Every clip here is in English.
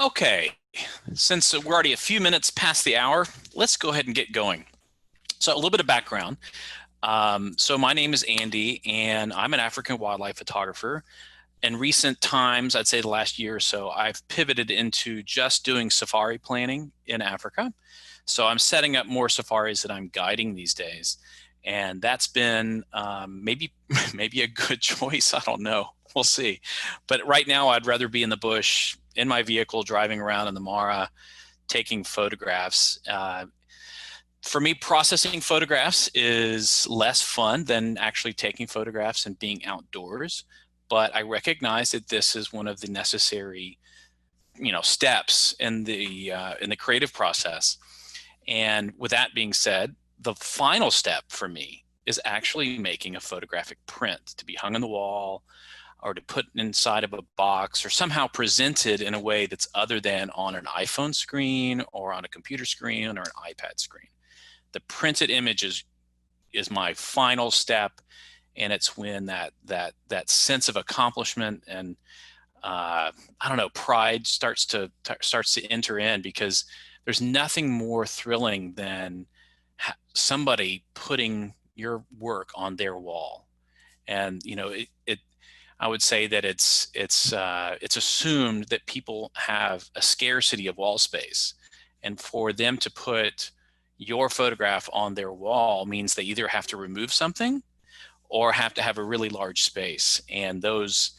Okay, since we're already a few minutes past the hour, let's go ahead and get going. So a little bit of background. So my name is Andy, and I'm an African wildlife photographer. In recent times, I'd say the last year or so, I've pivoted into just doing safari planning in Africa. So I'm setting up more safaris that I'm guiding these days. And that's been maybe a good choice. I don't know. We'll see. But right now, I'd rather be in the bush, in my vehicle, driving around in the Mara, taking photographs. For me, processing photographs is less fun than actually taking photographs and being outdoors. But I recognize that this is one of the necessary, steps in the creative process. And with that being said, the final step for me is actually making a photographic print to be hung on the wall or to put inside of a box or somehow presented in a way that's other than on an iPhone screen or on a computer screen or an iPad screen. The printed image is my final step, and it's when that sense of accomplishment and I don't know, pride starts to enter in, because there's nothing more thrilling than somebody putting your work on their wall. And I would say that it's assumed that people have a scarcity of wall space, and for them to put your photograph on their wall means they either have to remove something or have to have a really large space. And those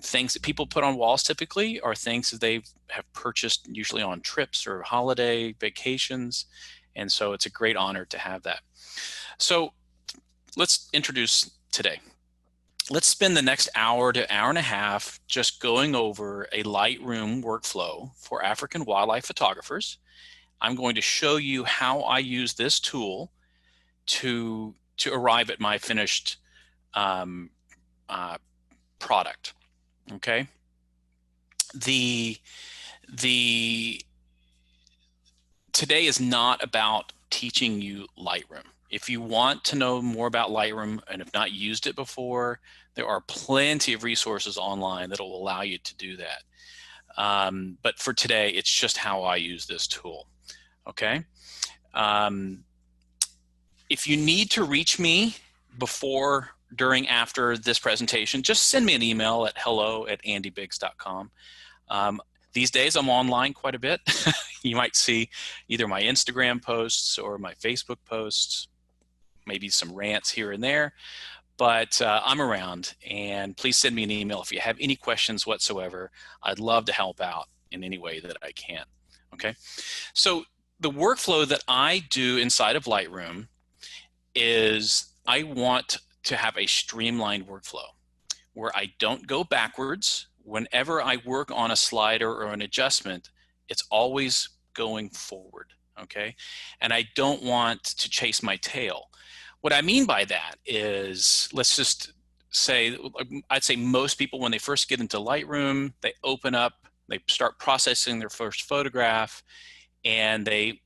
things that people put on walls typically are things that they have purchased usually on trips or holiday vacations. And so it's a great honor to have that. So let's introduce today. Let's spend the next hour to hour and a half just going over a Lightroom workflow for African wildlife photographers. I'm going to show you how I use this tool to arrive at my finished product. Okay. Today is not about teaching you Lightroom. If you want to know more about Lightroom and have not used it before, there are plenty of resources online that will allow you to do that. But for today, it's just how I use this tool. Okay. If you need to reach me before, during, after this presentation, just send me an email at hello@andybiggs.com. These days I'm online quite a bit. You might see either my Instagram posts or my Facebook posts, maybe some rants here and there, but I'm around, and please send me an email if you have any questions whatsoever. I'd love to help out in any way that I can. Okay, so the workflow that I do inside of Lightroom is I want to have a streamlined workflow where I don't go backwards. Whenever I work on a slider or an adjustment, it's always going forward, okay? And I don't want to chase my tail. What I mean by that is, let's just say, I'd say most people, when they first get into Lightroom, they open up, they start processing their first photograph, and they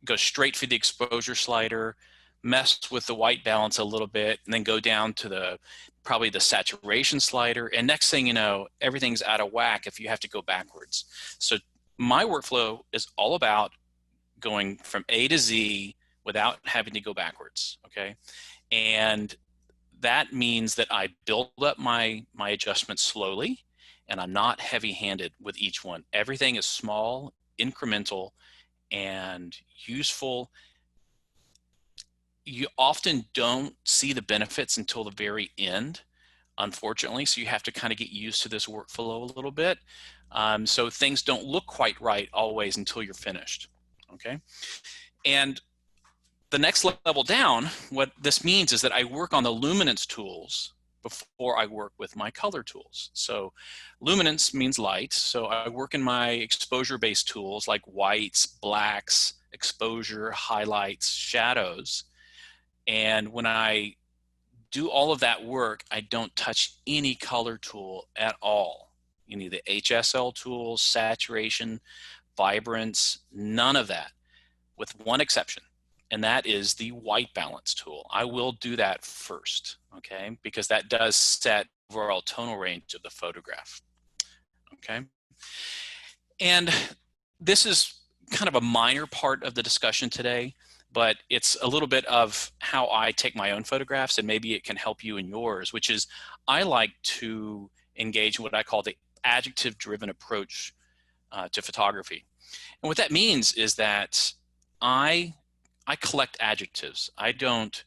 go straight for the exposure slider, mess with the white balance a little bit, and then go down to probably the saturation slider. And next thing you know, everything's out of whack if you have to go backwards. So my workflow is all about going from A to Z without having to go backwards, okay? And that means that I build up my adjustments slowly, and I'm not heavy-handed with each one. Everything is small, incremental, and useful. You often don't see the benefits until the very end, unfortunately, so you have to kind of get used to this workflow a little bit. So things don't look quite right always until you're finished, okay? And the next level down, what this means is that I work on the Luminance tools before I work with my color tools. So luminance means light, so I work in my exposure-based tools like whites, blacks, exposure, highlights, shadows. And when I do all of that work, I don't touch any color tool at all. Any of the Hsl tools, saturation, vibrance, none of that, with one exception, and that is the white balance tool. I will do that first, okay, because that does set overall tonal range of the photograph, okay? And this is kind of a minor part of the discussion today, but it's a little bit of how I take my own photographs, and maybe it can help you in yours, which is I like to engage in what I call the adjective-driven approach to photography. And what that means is that I collect adjectives. I don't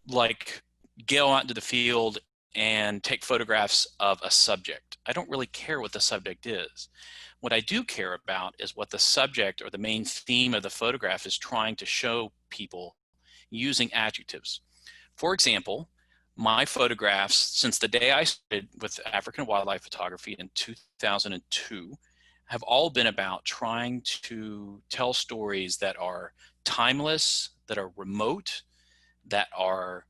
like go out into the field and take photographs of a subject. I don't really care what the subject is. What I do care about is what the subject or the main theme of the photograph is trying to show people using adjectives. For example, my photographs since the day I started with African wildlife photography in 2002 have all been about trying to tell stories that are timeless, that are remote, that are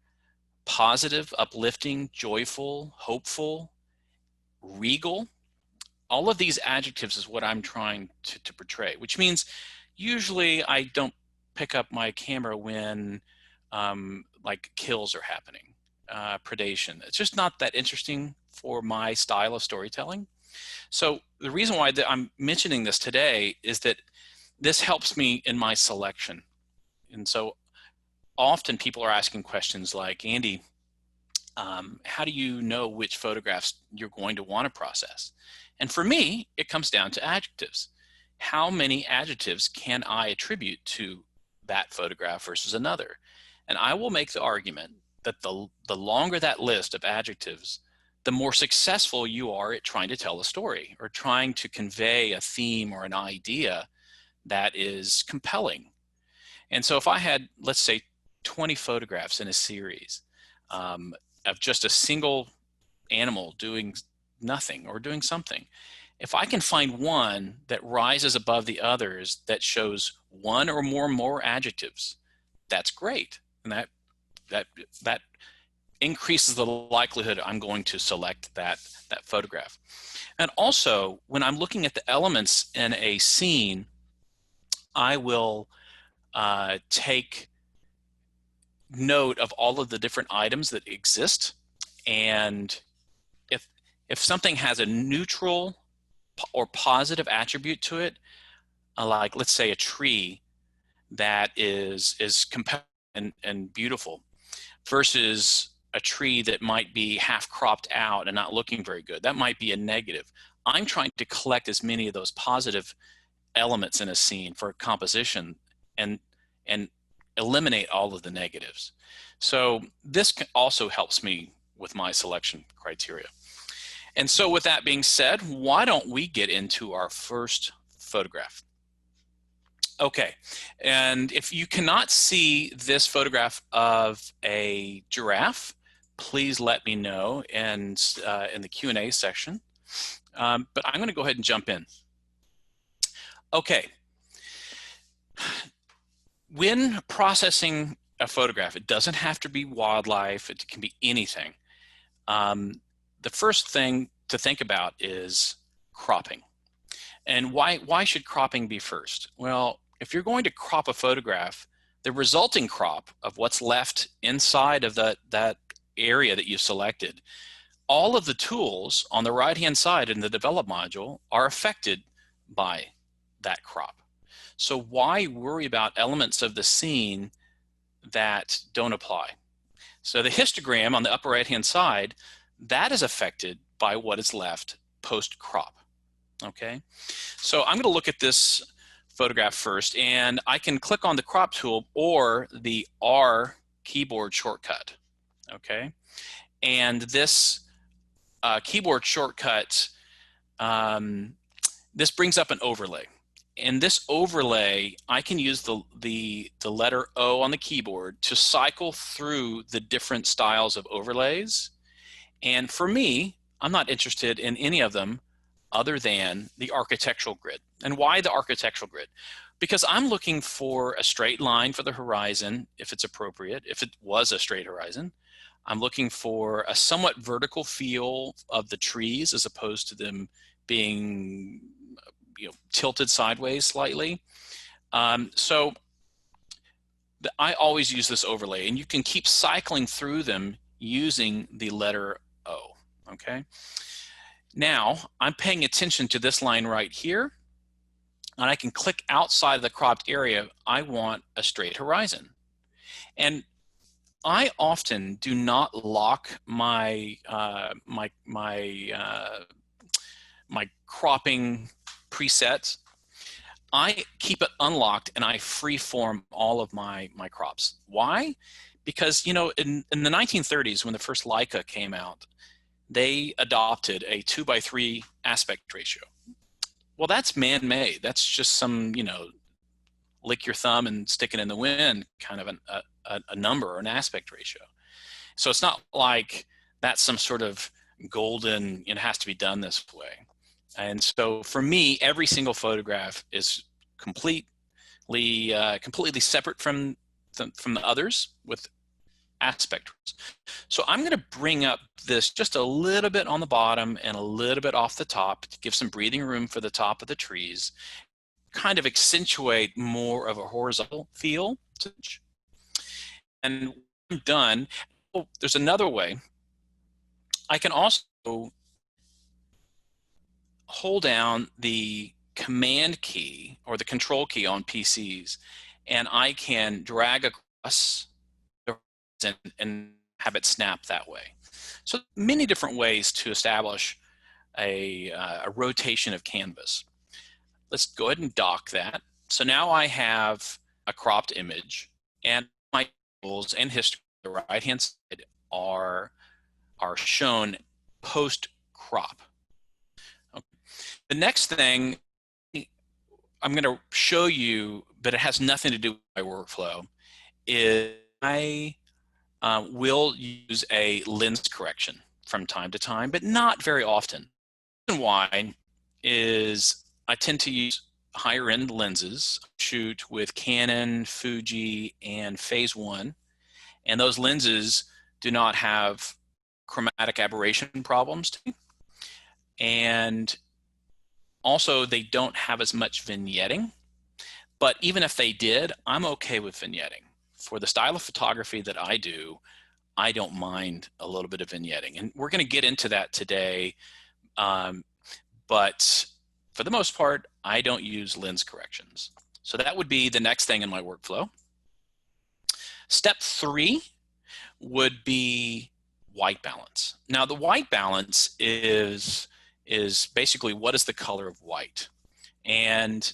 positive, uplifting, joyful, hopeful, regal. All of these adjectives is what I'm trying to portray, which means usually I don't pick up my camera when like kills are happening, predation. It's just not that interesting for my style of storytelling. So the reason why I'm mentioning this today is that this helps me in my selection. And so often people are asking questions like, Andy, how do you know which photographs you're going to want to process? And for me, it comes down to adjectives. How many adjectives can I attribute to that photograph versus another? And I will make the argument that the longer that list of adjectives, the more successful you are at trying to tell a story or trying to convey a theme or an idea that is compelling. And so if I had, let's say, 20 photographs in a series of just a single animal doing nothing or doing something, if I can find one that rises above the others that shows one or more adjectives, that's great. And that increases the likelihood I'm going to select that photograph. And also, when I'm looking at the elements in a scene, I will take note of all of the different items that exist. And if something has a neutral or positive attribute to it, like let's say a tree that is compelling and beautiful versus a tree that might be half cropped out and not looking very good, that might be a negative. I'm trying to collect as many of those positive elements in a scene for composition and eliminate all of the negatives. So this also helps me with my selection criteria. And so with that being said, why don't we get into our first photograph? Okay, and if you cannot see this photograph of a giraffe, please let me know in the Q&A section. But I'm going to go ahead and jump in. Okay. When processing a photograph, it doesn't have to be wildlife, it can be anything. The first thing to think about is cropping. And why should cropping be first? Well, if you're going to crop a photograph, the resulting crop of what's left inside of that area that you've selected, all of the tools on the right-hand side in the develop module are affected by that crop. So why worry about elements of the scene that don't apply? So the histogram on the upper right-hand side, that is affected by what is left post-crop, okay? So I'm gonna look at this photograph first, and I can click on the crop tool or the R keyboard shortcut, okay? And this keyboard shortcut, this brings up an overlay. In this overlay, I can use the letter O on the keyboard to cycle through the different styles of overlays. And for me, I'm not interested in any of them other than the architectural grid. And why the architectural grid? Because I'm looking for a straight line for the horizon, if it's appropriate, if it was a straight horizon. I'm looking for a somewhat vertical feel of the trees as opposed to them being tilted sideways slightly. So I always use this overlay, and you can keep cycling through them using the letter O, okay? Now, I'm paying attention to this line right here, and I can click outside of the cropped area. I want a straight horizon. And I often do not lock my my cropping presets. I keep it unlocked and I freeform all of my crops. Why? Because, you know, in the 1930s, when the first Leica came out, they adopted a 2:3 aspect ratio. Well, that's man-made. That's just some, you know, lick your thumb and stick it in the wind kind of a number or an aspect ratio. So it's not like that's some sort of golden, it has to be done this way. And so for me, every single photograph is completely separate from the others with aspect. So I'm going to bring up this just a little bit on the bottom and a little bit off the top to give some breathing room for the top of the trees, kind of accentuate more of a horizontal feel. And when I'm done, oh, there's another way. I can also hold down the command key or the control key on PCs, and I can drag across and have it snap that way. So many different ways to establish a rotation of canvas. Let's go ahead and dock that. So now I have a cropped image, and my tools and history on the right-hand side are shown post-crop. Okay. The next thing I'm going to show you, but it has nothing to do with my workflow, is I will use a lens correction from time to time, but not very often. The reason why is I tend to use higher end lenses, shoot with Canon, Fuji, and Phase 1, and those lenses do not have chromatic aberration problems. And also they don't have as much vignetting, but even if they did, I'm okay with vignetting. For the style of photography that I do, I don't mind a little bit of vignetting. And we're going to get into that today. But for the most part, I don't use lens corrections. So that would be the next thing in my workflow. Step 3 would be white balance. Now the white balance is basically what is the color of white. And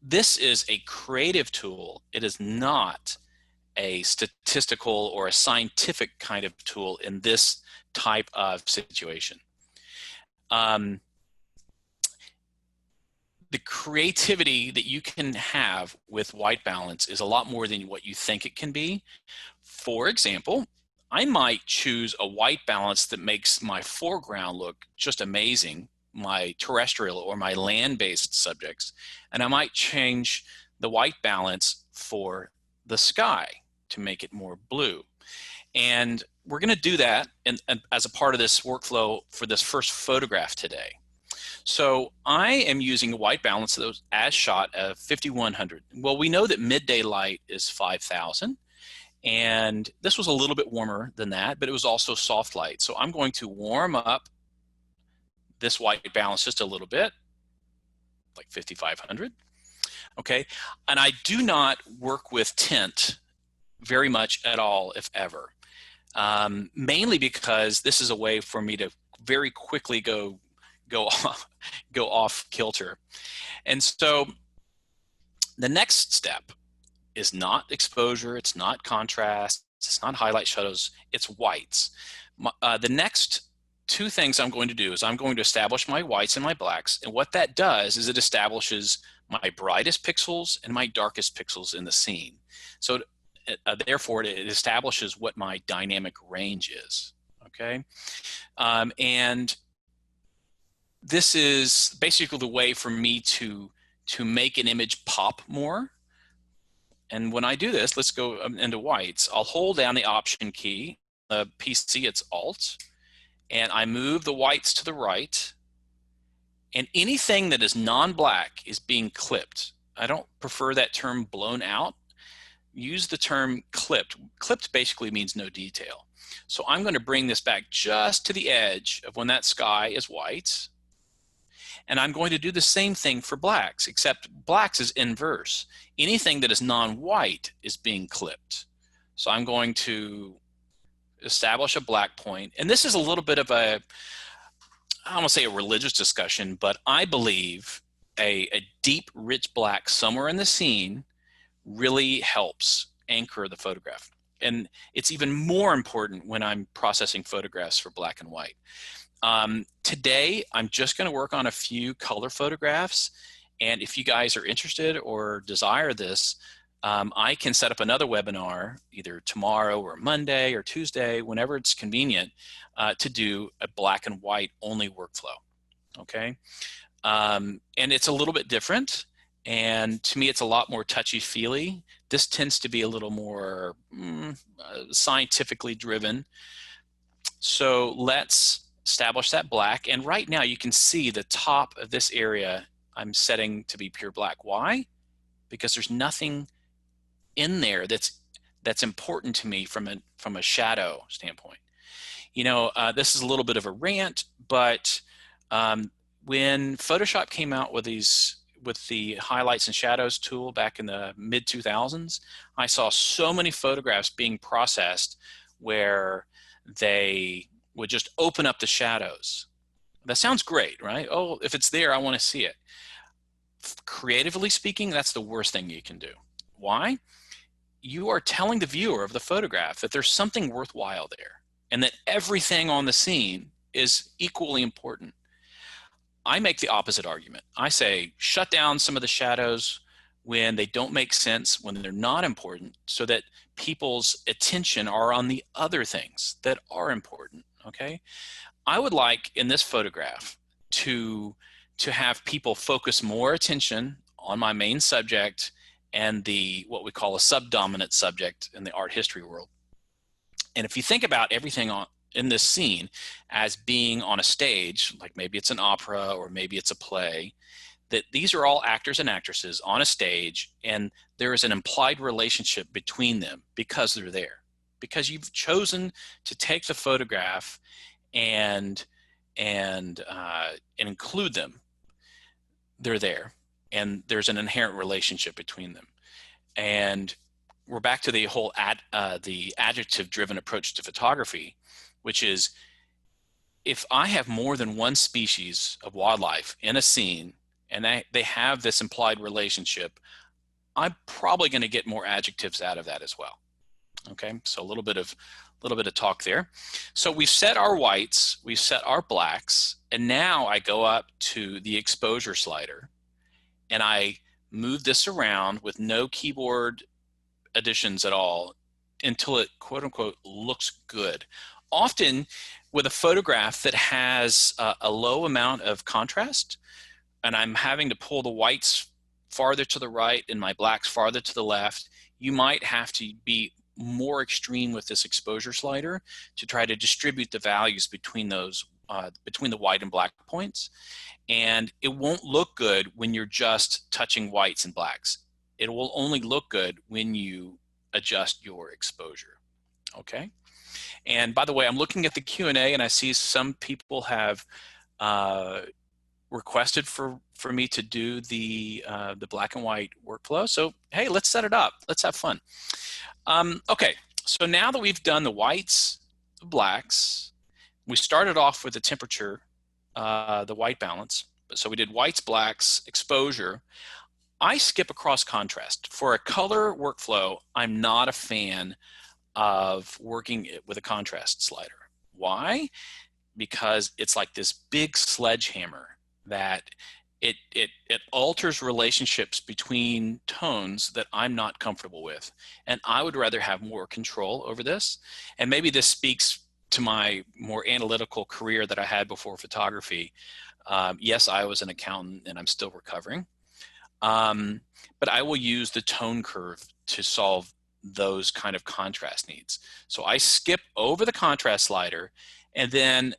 this is a creative tool. It is not a statistical or a scientific kind of tool in this type of situation. The creativity that you can have with white balance is a lot more than what you think it can be. For example, I might choose a white balance that makes my foreground look just amazing, my terrestrial or my land-based subjects, and I might change the white balance for the sky to make it more blue. And we're going to do that as a part of this workflow for this first photograph today. So I am using a white balance that was as shot of 5100. Well, we know that midday light is 5000, and this was a little bit warmer than that, but it was also soft light. So I'm going to warm up this white balance just a little bit, like 5500. Okay, and I do not work with tint very much at all, if ever. Mainly because this is a way for me to very quickly go off kilter. And so the next step is not exposure, it's not contrast, it's not highlight shadows, it's whites. The next two things I'm going to do is I'm going to establish my whites and my blacks, and what that does is it establishes my brightest pixels and my darkest pixels in the scene. So therefore it establishes what my dynamic range is, okay? And this is basically the way for me to make an image pop more. And when I do this, let's go into whites. I'll hold down the Option key, the PC, it's Alt, and I move the whites to the right. And anything that is non-black is being clipped. I don't prefer that term blown out. Use the term clipped. Clipped basically means no detail. So I'm going to bring this back just to the edge of when that sky is white. And I'm going to do the same thing for blacks, except blacks is inverse. Anything that is non-white is being clipped. So I'm going to establish a black point. And this is a little bit of a, I don't want to say a religious discussion, but I believe a deep, rich black somewhere in the scene really helps anchor the photograph. And it's even more important when I'm processing photographs for black and white. Today, I'm just going to work on a few color photographs. And if you guys are interested or desire this, I can set up another webinar either tomorrow or Monday or Tuesday, whenever it's convenient, to do a black and white only workflow. Okay. And it's a little bit different. And to me, it's a lot more touchy-feely. This tends to be a little more scientifically driven. So let's establish that black. And right now you can see the top of this area I'm setting to be pure black. Why? Because there's nothing in there that's important to me from a shadow standpoint. You know, this is a little bit of a rant, but when Photoshop came out with the highlights and shadows tool back in the mid 2000s, I saw so many photographs being processed where they would just open up the shadows. That sounds great, right? Oh, if it's there, I want to see it. Creatively speaking, that's the worst thing you can do. Why? You are telling the viewer of the photograph that there's something worthwhile there and that everything on the scene is equally important. I make the opposite argument. I say, shut down some of the shadows when they don't make sense, when they're not important, so that people's attention are on the other things that are important, okay? I would like in this photograph to have people focus more attention on my main subject and what we call a subdominant subject in the art history world. And if you think about everything in this scene as being on a stage, like maybe it's an opera or maybe it's a play, that these are all actors and actresses on a stage, and there is an implied relationship between them because they're there, because you've chosen to take the photograph and include them. They're there, and there's an inherent relationship between them. And we're back to the whole the adjective-driven approach to photography, which is if I have more than one species of wildlife in a scene and they have this implied relationship, I'm probably going to get more adjectives out of that as well. Okay, so a little bit of talk there. So we've set our whites, we've set our blacks, and now I go up to the exposure slider and I move this around with no keyboard additions at all until it quote unquote looks good. Often with a photograph that has a low amount of contrast and I'm having to pull the whites farther to the right and my blacks farther to the left, you might have to be more extreme with this exposure slider to try to distribute the values between those between the white and black points. And it won't look good when you're just touching whites and blacks. It will only look good when you adjust your exposure. Okay. And by the way, I'm looking at the Q&A and I see some people have requested for me to do the black and white workflow. So hey, let's set it up. Let's have fun. Okay, so now that we've done the whites, the blacks, we started off with the temperature, the white balance. So we did whites, blacks, exposure. I skip across contrast. For a color workflow, I'm not a fan of working with a contrast slider. Why? Because it's like this big sledgehammer that it alters relationships between tones that I'm not comfortable with. And I would rather have more control over this. And maybe this speaks to my more analytical career that I had before photography. Yes, I was an accountant and I'm still recovering. But I will use the tone curve to solve those kind of contrast needs. So I skip over the contrast slider, and then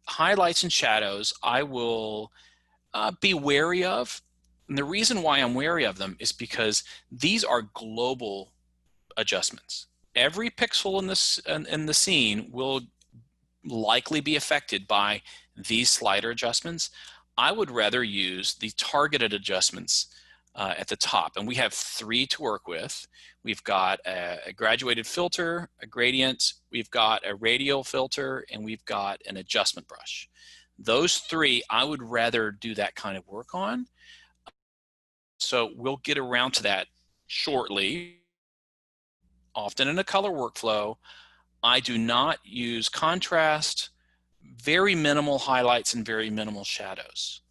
highlights and shadows I will be wary of. And the reason why I'm wary of them is because these are global adjustments. Every pixel in the scene will likely be affected by these slider adjustments. I would rather use the targeted adjustments at the top. And we have 3 to work with. We've got a graduated filter, a gradient, we've got a radial filter, and we've got an adjustment brush. Those 3, I would rather do that kind of work on. So we'll get around to that shortly. Often in a color workflow, I do not use contrast, very minimal highlights and very minimal shadows.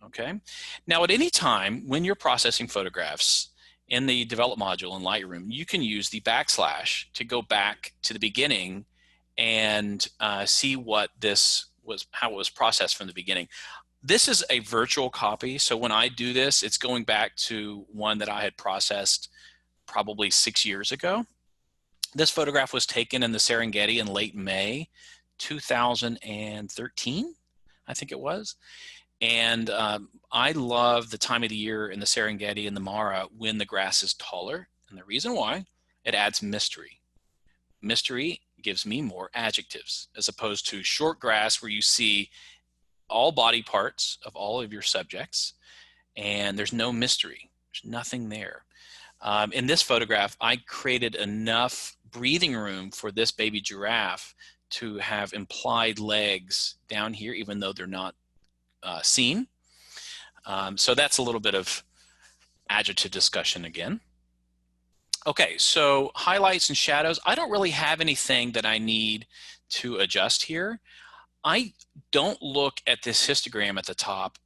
Okay. Now at any time when you're processing photographs in the develop module in Lightroom, you can use the backslash to go back to the beginning and see what this was, how it was processed from the beginning. This is a virtual copy, so when I do this, it's going back to one that I had processed probably 6 years ago. This photograph was taken in the Serengeti in late May 2013, I think it was. And I love the time of the year in the Serengeti and the Mara when the grass is taller. And the reason why, it adds mystery. Mystery gives me more adjectives as opposed to short grass where you see all body parts of all of your subjects and there's no mystery. There's nothing there. In this photograph, I created enough breathing room for this baby giraffe to have implied legs down here, even though they're not seen. So that's a little bit of adjective discussion again. Okay, so highlights and shadows. I don't really have anything that I need to adjust here. I don't look at this histogram at the top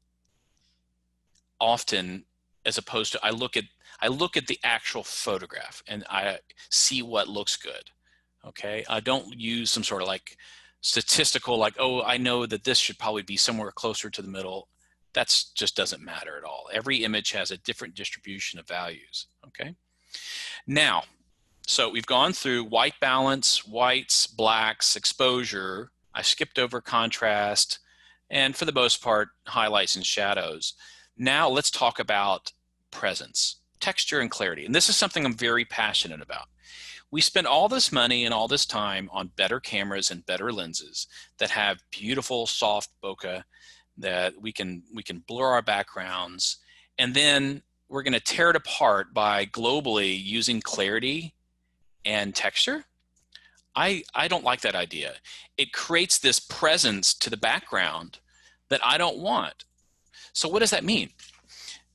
often, as opposed to I look at the actual photograph and I see what looks good. Okay, I don't use some sort of like statistical, like, oh, I know that this should probably be somewhere closer to the middle. That's just doesn't matter at all. Every image has a different distribution of values. Okay, now, so we've gone through white balance, whites, blacks, exposure. I skipped over contrast, and for the most part, highlights and shadows. Now let's talk about presence, texture, and clarity. And this is something I'm very passionate about. We spend all this money and all this time on better cameras and better lenses that have beautiful soft bokeh that we can blur our backgrounds, and then we're going to tear it apart by globally using clarity and texture. I don't like that idea. It creates this presence to the background that I don't want. So what does that mean?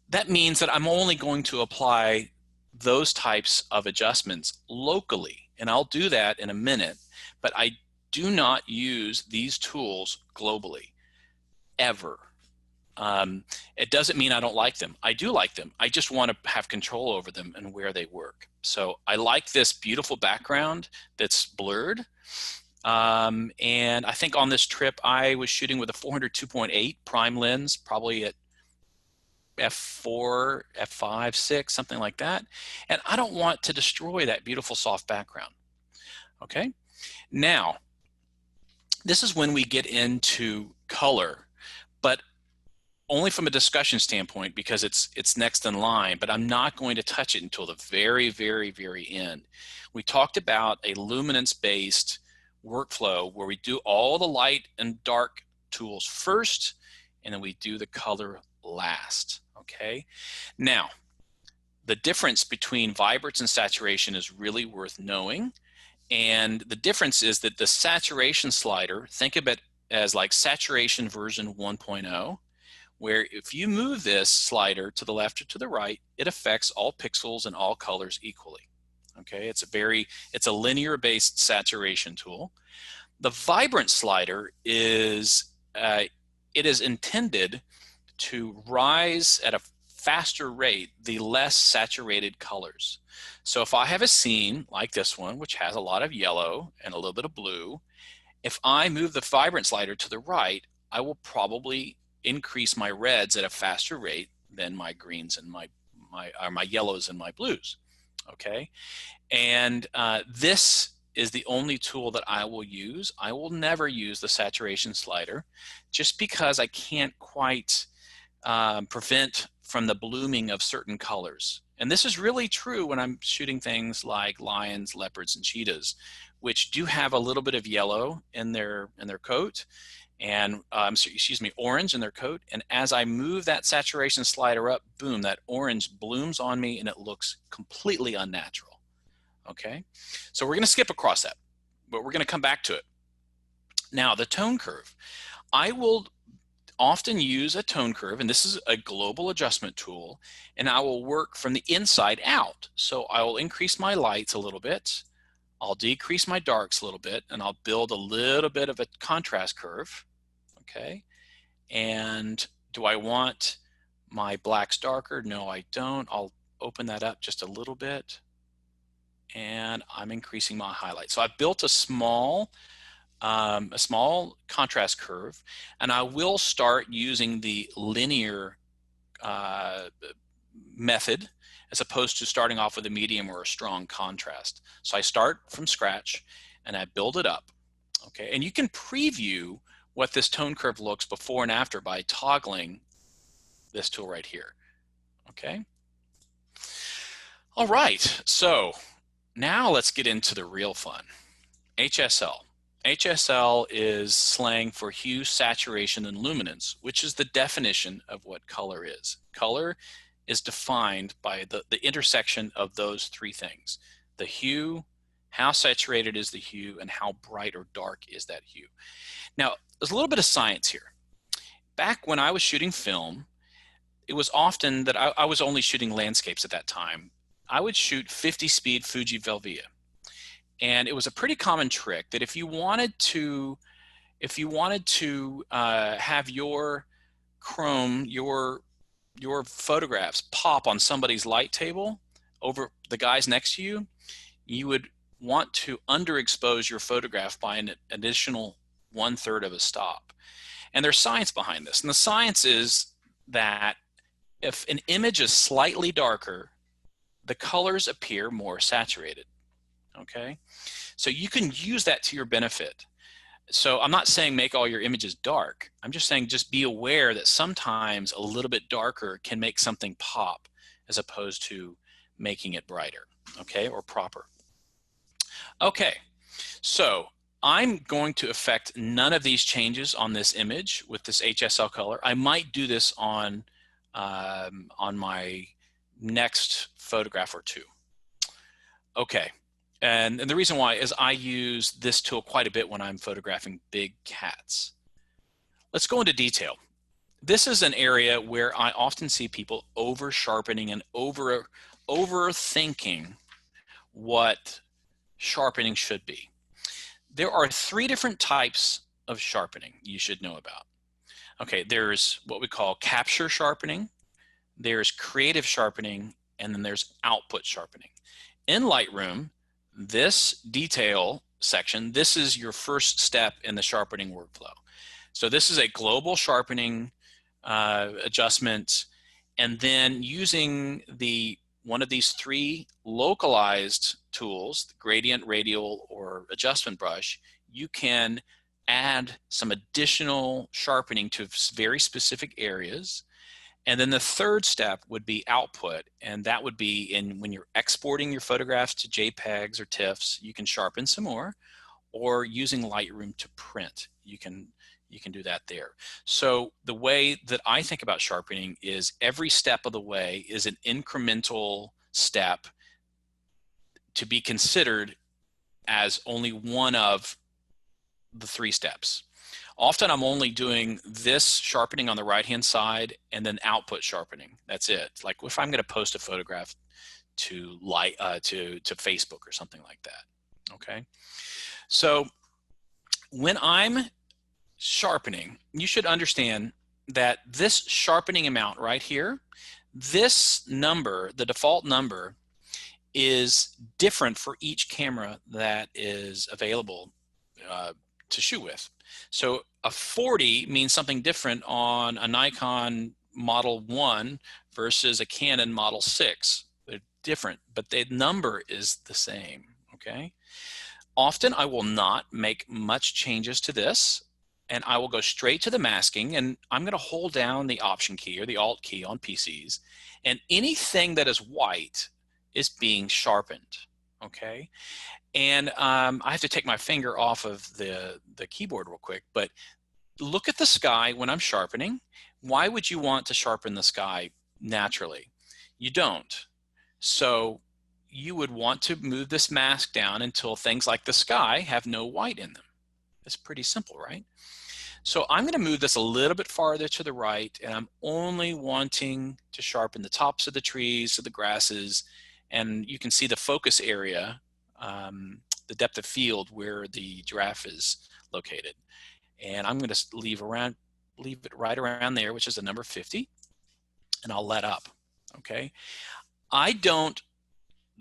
That means that I'm only going to apply those types of adjustments locally, and I'll do that in a minute, but I do not use these tools globally, ever. It doesn't mean I don't like them. I do like them. I just want to have control over them and where they work. So I like this beautiful background that's blurred. And I think on this trip, I was shooting with a 400 2.8 prime lens, probably at f4, f5, 6, something like that. And I don't want to destroy that beautiful soft background. Okay. Now, this is when we get into color, but only from a discussion standpoint because it's next in line, but I'm not going to touch it until the very, very, very end. We talked about a luminance-based workflow where we do all the light and dark tools first, and then we do the color last, okay? Now, the difference between vibrance and saturation is really worth knowing, and the difference is that the saturation slider, think of it as like saturation version 1.0, where if you move this slider to the left or to the right, it affects all pixels and all colors equally. Okay, it's a linear based saturation tool. The vibrance slider is, it is intended to rise at a faster rate the less saturated colors. So if I have a scene like this one, which has a lot of yellow and a little bit of blue, if I move the vibrance slider to the right, I will probably increase my reds at a faster rate than my greens and my yellows and my blues. Okay, and this is the only tool that I will use. I will never use the saturation slider just because I can't quite prevent from the blooming of certain colors. And this is really true when I'm shooting things like lions, leopards, and cheetahs, which do have a little bit of yellow in their coat. and excuse me, orange in their coat. And as I move that saturation slider up, boom, that orange blooms on me and it looks completely unnatural. Okay, so we're going to skip across that, but we're going to come back to it. Now, the tone curve. I will often use a tone curve, and this is a global adjustment tool, and I will work from the inside out. So I will increase my lights a little bit, I'll decrease my darks a little bit, and I'll build a little bit of a contrast curve. Okay, and do I want my blacks darker? No, I don't. I'll open that up just a little bit, and I'm increasing my highlight. So I've built a small contrast curve, and I will start using the linear method as opposed to starting off with a medium or a strong contrast. So I start from scratch and I build it up. Okay, and you can preview what this tone curve looks before and after by toggling this tool right here. Okay. All right, so now let's get into the real fun. HSL. HSL is slang for hue, saturation, and luminance, which is the definition of what color is. Color is defined by the intersection of those three things: the hue, how saturated is the hue, and how bright or dark is that hue. Now, there's a little bit of science here. Back when I was shooting film, it was often that I was only shooting landscapes at that time. I would shoot 50 speed Fuji Velvia. And it was a pretty common trick that if you wanted to have your chrome, your photographs pop on somebody's light table over the guys next to you, you would want to underexpose your photograph by an additional 1/3 of a stop. And there's science behind this. And the science is that if an image is slightly darker, the colors appear more saturated. Okay, so you can use that to your benefit. So I'm not saying make all your images dark. I'm just saying just be aware that sometimes a little bit darker can make something pop as opposed to making it brighter, okay, or proper. Okay, so I'm going to affect none of these changes on this image with this HSL color. I might do this on my next photograph or two. Okay. And the reason why is I use this tool quite a bit when I'm photographing big cats. Let's go into detail. This is an area where I often see people over sharpening and overthinking what sharpening should be. There are 3 different types of sharpening you should know about. Okay, there's what we call capture sharpening, there's creative sharpening, and then there's output sharpening. In Lightroom, this detail section, this is your first step in the sharpening workflow. So this is a global sharpening adjustment, and then using one of these 3 localized tools, the gradient, radial, or adjustment brush, you can add some additional sharpening to very specific areas. And then the third step would be output, and that would be when you're exporting your photographs to JPEGs or TIFFs, you can sharpen some more, or using Lightroom to print, you can do that there. So the way that I think about sharpening is every step of the way is an incremental step to be considered as only one of the 3 steps. Often I'm only doing this sharpening on the right-hand side and then output sharpening. That's it. Like if I'm going to post a photograph to Facebook or something like that. Okay. So when I'm sharpening, you should understand that this sharpening amount right here, this number, the default number, is different for each camera that is available to shoot with. So a 40 means something different on a Nikon Model 1 versus a Canon Model 6. They're different, but the number is the same, okay? Often I will not make much changes to this, and I will go straight to the masking, and I'm going to hold down the Option key or the Alt key on PCs, and anything that is white is being sharpened, okay? And I have to take my finger off of the keyboard real quick, but look at the sky when I'm sharpening. Why would you want to sharpen the sky naturally? You don't. So you would want to move this mask down until things like the sky have no white in them. It's pretty simple, right? So I'm going to move this a little bit farther to the right, and I'm only wanting to sharpen the tops of the trees, of the grasses, and you can see the focus area, the depth of field where the giraffe is located. And I'm going to leave it right around there, which is the number 50, and I'll let up. Okay. I don't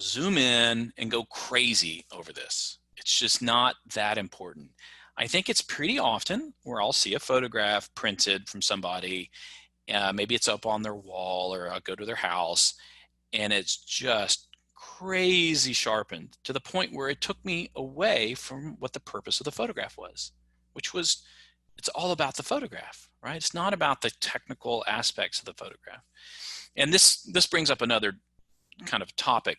zoom in and go crazy over this. It's just not that important. I think it's pretty often where I'll see a photograph printed from somebody, maybe it's up on their wall, or I'll go to their house, and it's just crazy sharpened to the point where it took me away from what the purpose of the photograph was, which was, it's all about the photograph, right? It's not about the technical aspects of the photograph. And this brings up another kind of topic.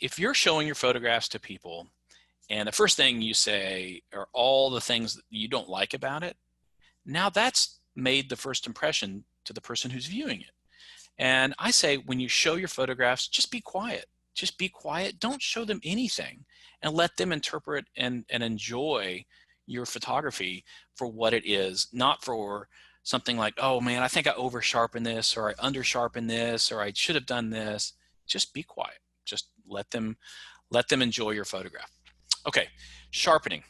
If you're showing your photographs to people and the first thing you say are all the things that you don't like about it, now that's made the first impression to the person who's viewing it. And I say, when you show your photographs, just be quiet. Just be quiet. Don't show them anything, and let them interpret and enjoy your photography for what it is, not for something like, oh man, I think I over sharpened this, or I under sharpened this, or I should have done this. Just be quiet. Just let them enjoy your photograph. Okay, sharpening.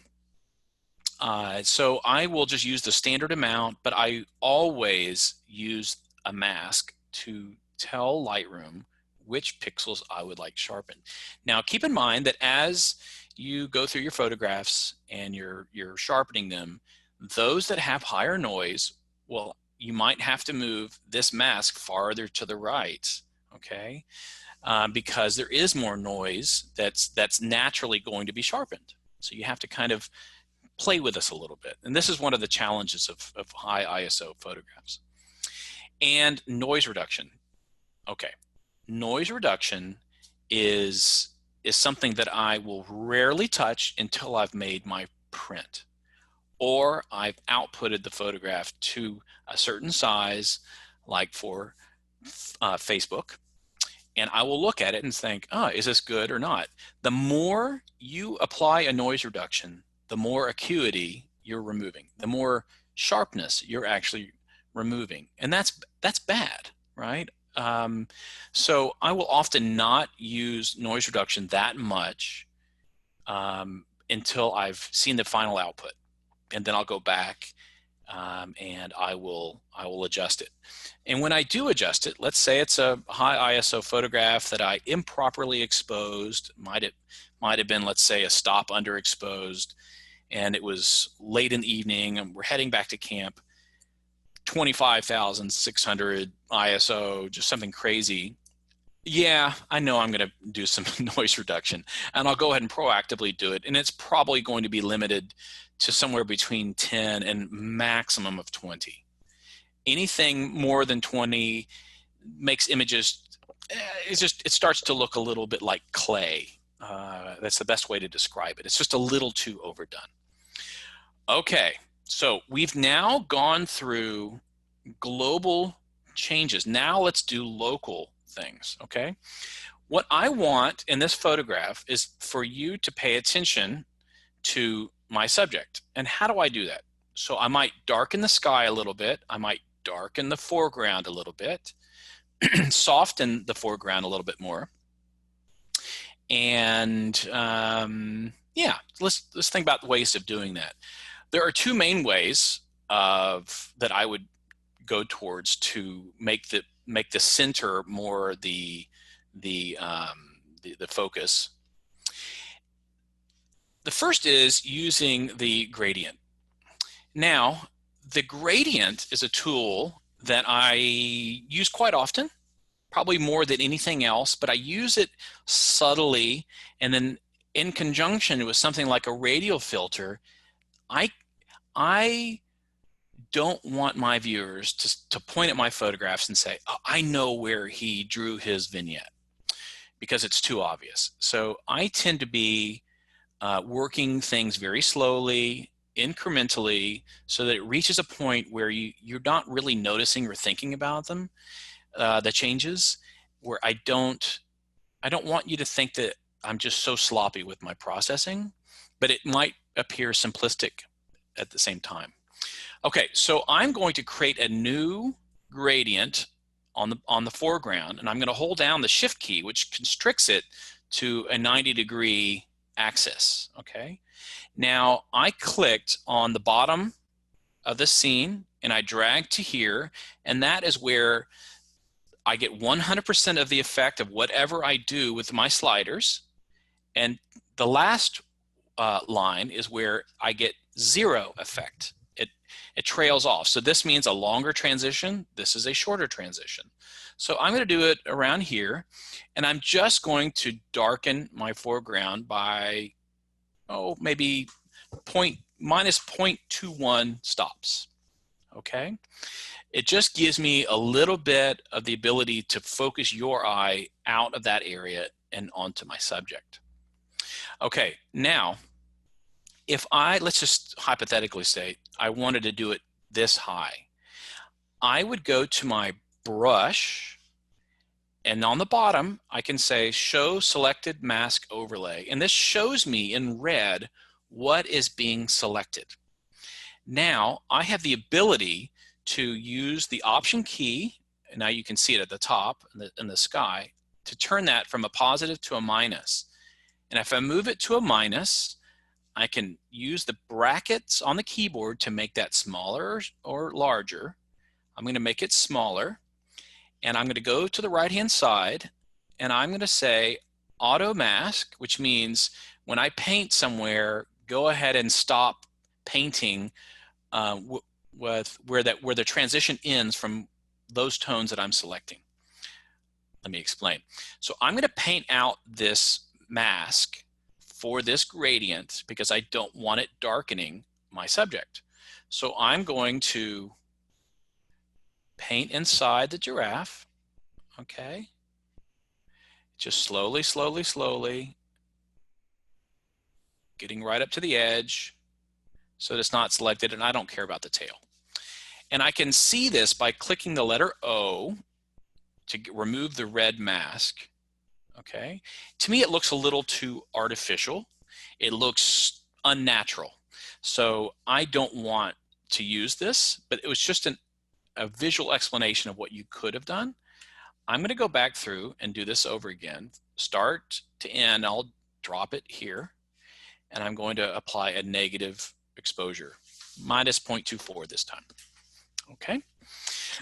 So I will just use the standard amount, but I always use a mask to tell Lightroom which pixels I would like sharpened. Now keep in mind that as you go through your photographs and you're sharpening them, those that have higher noise, well, you might have to move this mask farther to the right, okay? Because there is more noise that's naturally going to be sharpened. So you have to kind of play with this a little bit. And this is one of the challenges of high ISO photographs. And noise reduction. Okay, noise reduction is something that I will rarely touch until I've made my print, or I've outputted the photograph to a certain size, like for Facebook, and I will look at it and think, oh, is this good or not? The more you apply a noise reduction, the more acuity you're removing, the more sharpness you're actually removing, and that's bad, right? So I will often not use noise reduction that much until I've seen the final output, and then I'll go back and I will adjust it. And when I do adjust it, let's say it's a high ISO photograph that I improperly exposed, might have been, let's say, a stop underexposed, and it was late in the evening and we're heading back to camp, 25,600 ISO, just something crazy. Yeah, I know I'm going to do some noise reduction, and I'll go ahead and proactively do it. And it's probably going to be limited to somewhere between 10 and maximum of 20. Anything more than 20 makes images, it starts to look a little bit like clay. That's the best way to describe it. It's just a little too overdone. Okay, so we've now gone through global changes. Now let's do local things, okay? What I want in this photograph is for you to pay attention to my subject. And how do I do that? So I might darken the sky a little bit. I might darken the foreground a little bit, soften the foreground a little bit more. And yeah, let's think about ways of doing that. There are two main ways that I would go towards to make the center more the focus. The first is using the gradient. Now, the gradient is a tool that I use quite often, probably more than anything else, but I use it subtly, and then in conjunction with something like a radial filter, I don't want my viewers to point at my photographs and say, oh, I know where he drew his vignette, because it's too obvious. So I tend to be working things very slowly, incrementally so that it reaches a point where you're not really noticing or thinking about them, the changes, where I don't want you to think that I'm just so sloppy with my processing, but it might appear simplistic at the same time. Okay, so I'm going to create a new gradient on the foreground, and I'm going to hold down the Shift key, which constricts it to a 90-degree axis. Okay, now I clicked on the bottom of the scene and I dragged to here, and that is where I get 100% of the effect of whatever I do with my sliders, and the last line is where I get 0 effect. It trails off. So this means a longer transition. This is a shorter transition. So I'm going to do it around here, and I'm just going to darken my foreground by, maybe minus 0.21 stops. Okay. It just gives me a little bit of the ability to focus your eye out of that area and onto my subject. Okay, now, let's just hypothetically say I wanted to do it this high. I would go to my brush, and on the bottom, I can say Show Selected Mask Overlay, and this shows me in red what is being selected. Now, I have the ability to use the Option key, and now you can see it at the top in the sky, to turn that from a positive to a minus. And if I move it to a minus, I can use the brackets on the keyboard to make that smaller or larger. I'm going to make it smaller, and I'm going to go to the right-hand side, and I'm going to say Auto Mask, which means when I paint somewhere, go ahead and stop painting where the transition ends from those tones that I'm selecting. Let me explain. So I'm going to paint out this mask for this gradient because I don't want it darkening my subject. So I'm going to paint inside the giraffe. Okay. Just slowly, slowly, slowly, getting right up to the edge so that it's not selected, and I don't care about the tail. And I can see this by clicking the letter O to remove the red mask. Okay. To me, it looks a little too artificial. It looks unnatural. So I don't want to use this, but it was just a visual explanation of what you could have done. I'm going to go back through and do this over again. Start to end, I'll drop it here, and I'm going to apply a negative exposure, minus 0.24 this time. Okay.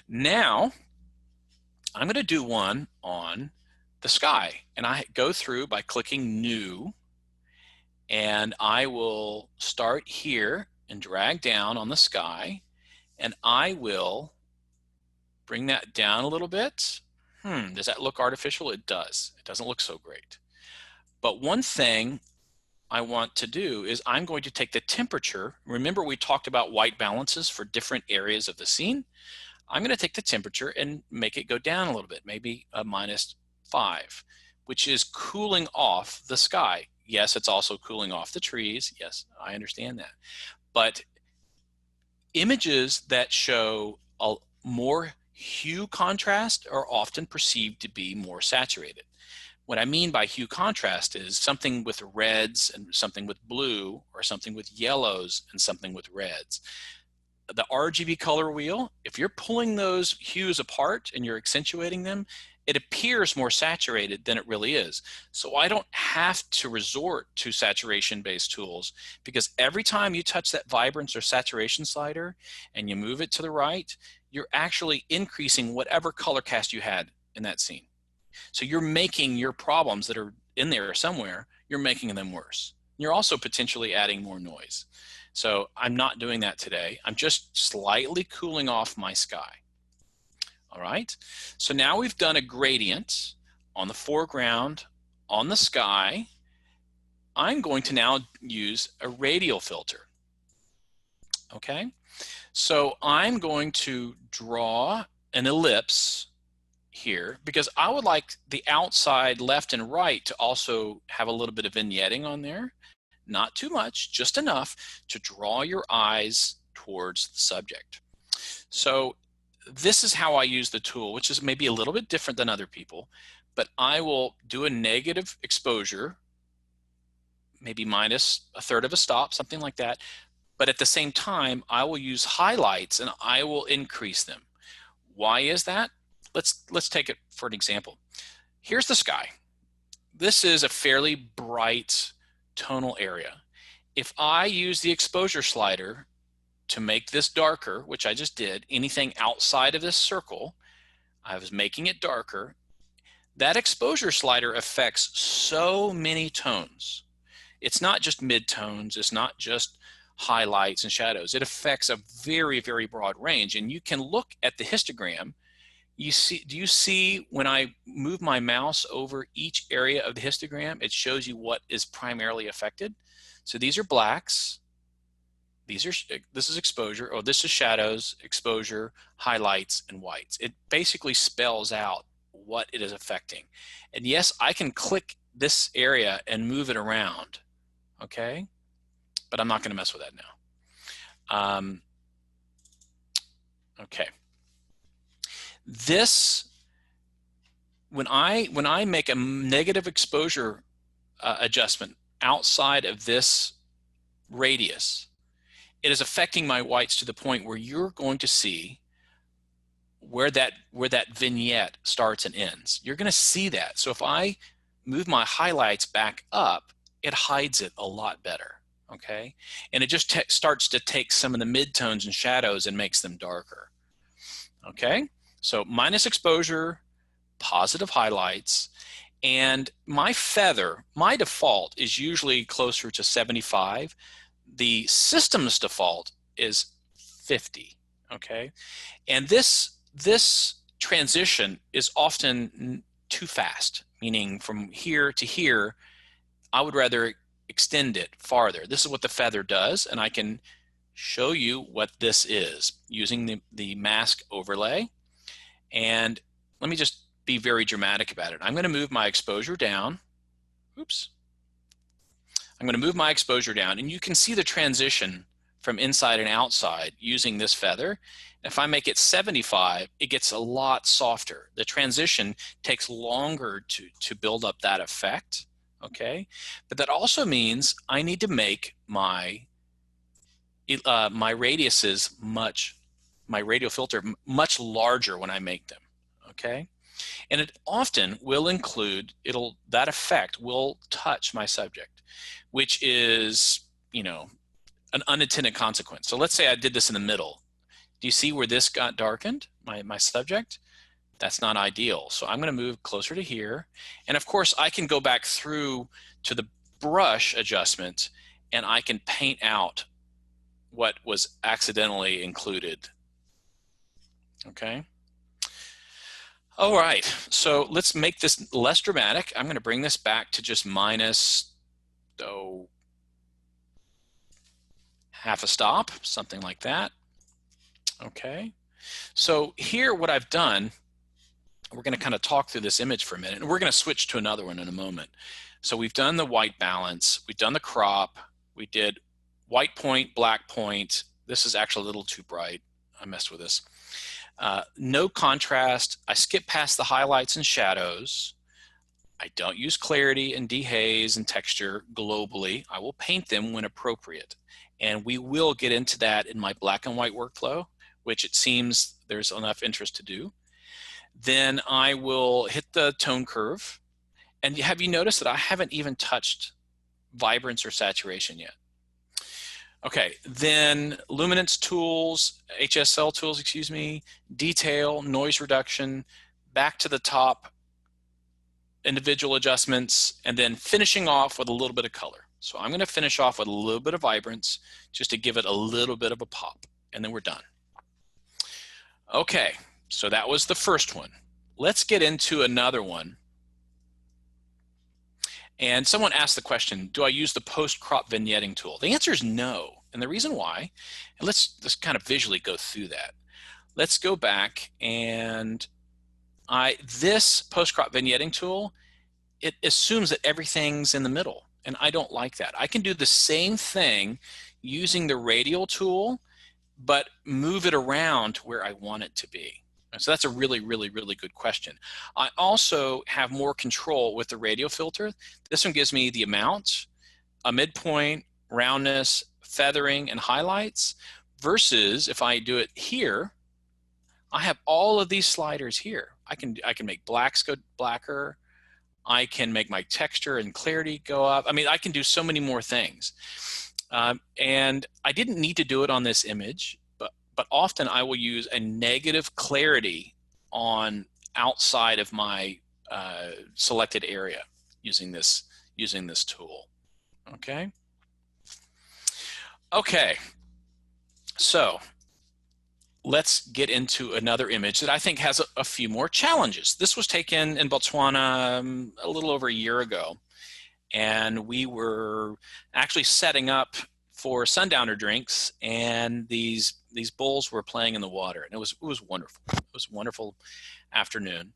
Now, I'm going to do one on the sky, and I go through by clicking New, and I will start here and drag down on the sky, and I will bring that down a little bit. Does that look artificial? It does. It doesn't look so great. But one thing I want to do is I'm going to take the temperature. Remember, we talked about white balances for different areas of the scene. I'm going to take the temperature and make it go down a little bit, maybe a -5, which is cooling off the sky. Yes, it's also cooling off the trees. Yes, I understand that. But images that show a more hue contrast are often perceived to be more saturated. What I mean by hue contrast is something with reds and something with blue, or something with yellows and something with reds. The RGB color wheel, if you're pulling those hues apart and you're accentuating them, it appears more saturated than it really is. So I don't have to resort to saturation-based tools, because every time you touch that vibrance or saturation slider and you move it to the right, you're actually increasing whatever color cast you had in that scene. So you're making your problems that are in there somewhere, you're making them worse. You're also potentially adding more noise. So I'm not doing that today. I'm just slightly cooling off my sky. All right. So now we've done a gradient on the foreground, on the sky. I'm going to now use a radial filter. Okay. So I'm going to draw an ellipse here because I would like the outside left and right to also have a little bit of vignetting on there. not too much, just enough to draw your eyes towards the subject. So this is how I use the tool, which is maybe a little bit different than other people, but I will do a negative exposure, maybe minus a third of a stop, something like that. But at the same time, I will use highlights and I will increase them. Why is that? Let's take it for an example. Here's the sky. This is a fairly bright tonal area. If I use the exposure slider to make this darker, which I just did, anything outside of this circle, I was making it darker. That exposure slider affects so many tones. It's not just midtones, it's not just highlights and shadows. It affects a very, very broad range. And you can look at the histogram. Do you see when I move my mouse over each area of the histogram, it shows you what is primarily affected? So these are blacks. This is exposure, this is shadows, exposure, highlights, and whites. It basically spells out what it is affecting. And yes, I can click this area and move it around, okay? But I'm not going to mess with that now. Okay. This, when I make a negative exposure adjustment outside of this radius, it is affecting my whites to the point where you're going to see where that vignette starts and ends. You're going to see that. So if I move my highlights back up, it hides it a lot better. Okay, and it just starts to take some of the midtones and shadows and makes them darker. Okay, so minus exposure, positive highlights, and my feather, my default is usually closer to 75. The system's default is 50. Okay, and this transition is often too fast, meaning from here to here, I would rather extend it farther. This is what the feather does, and I can show you what this is using the mask overlay. And let me just be very dramatic about it. I'm going to move my exposure down. Oops. I'm going to move my exposure down, and you can see the transition from inside and outside using this feather. If I make it 75, it gets a lot softer. The transition takes longer to build up that effect. Okay, but that also means I need to make my radiuses my radial filter much larger when I make them. Okay, and it often will include that effect will touch my subject, which is an unintended consequence. So let's say I did this in the middle. Do you see where this got darkened? My subject. That's not ideal. So I'm going to move closer to here. And of course, I can go back through to the brush adjustment and I can paint out what was accidentally included. Okay. All right. So let's make this less dramatic. I'm going to bring this back to just minus half a stop, something like that. Okay. So here, what I've done, we're going to kind of talk through this image for a minute, and we're going to switch to another one in a moment. So we've done the white balance, we've done the crop, we did white point, black point. This is actually a little too bright. I messed with this. No contrast. I skip past the highlights and shadows. I don't use clarity and dehaze and texture globally. I will paint them when appropriate. And we will get into that in my black and white workflow, which it seems there's enough interest to do. Then I will hit the tone curve. And have you noticed that I haven't even touched vibrance or saturation yet? Okay, then Luminance Tools, Hsl Tools, excuse me, detail, noise reduction, back to the top, individual adjustments, and then finishing off with a little bit of color. So I'm going to finish off with a little bit of vibrance just to give it a little bit of a pop, and then we're done. Okay, so that was the first one. Let's get into another one. And someone asked the question, do I use the post-crop vignetting tool? The answer is no. And the reason why, and let's just kind of visually go through that. Let's go back, and this post-crop vignetting tool, it assumes that everything's in the middle. and I don't like that. I can do the same thing using the radial tool, but move it around to where I want it to be. So that's a really, really, really good question. I also have more control with the radial filter. This one gives me the amount, a midpoint, roundness, feathering, and highlights, versus if I do it here, I have all of these sliders here. I can make blacks go blacker. I can make my texture and clarity go up. I mean, I can do so many more things. And I didn't need to do it on this image, but often I will use a negative clarity on outside of my selected area using this tool. Okay. Okay. So let's get into another image that I think has a few more challenges. This was taken in Botswana a little over a year ago, and we were actually setting up for sundowner drinks, and these bulls were playing in the water, and it was wonderful. It was a wonderful afternoon.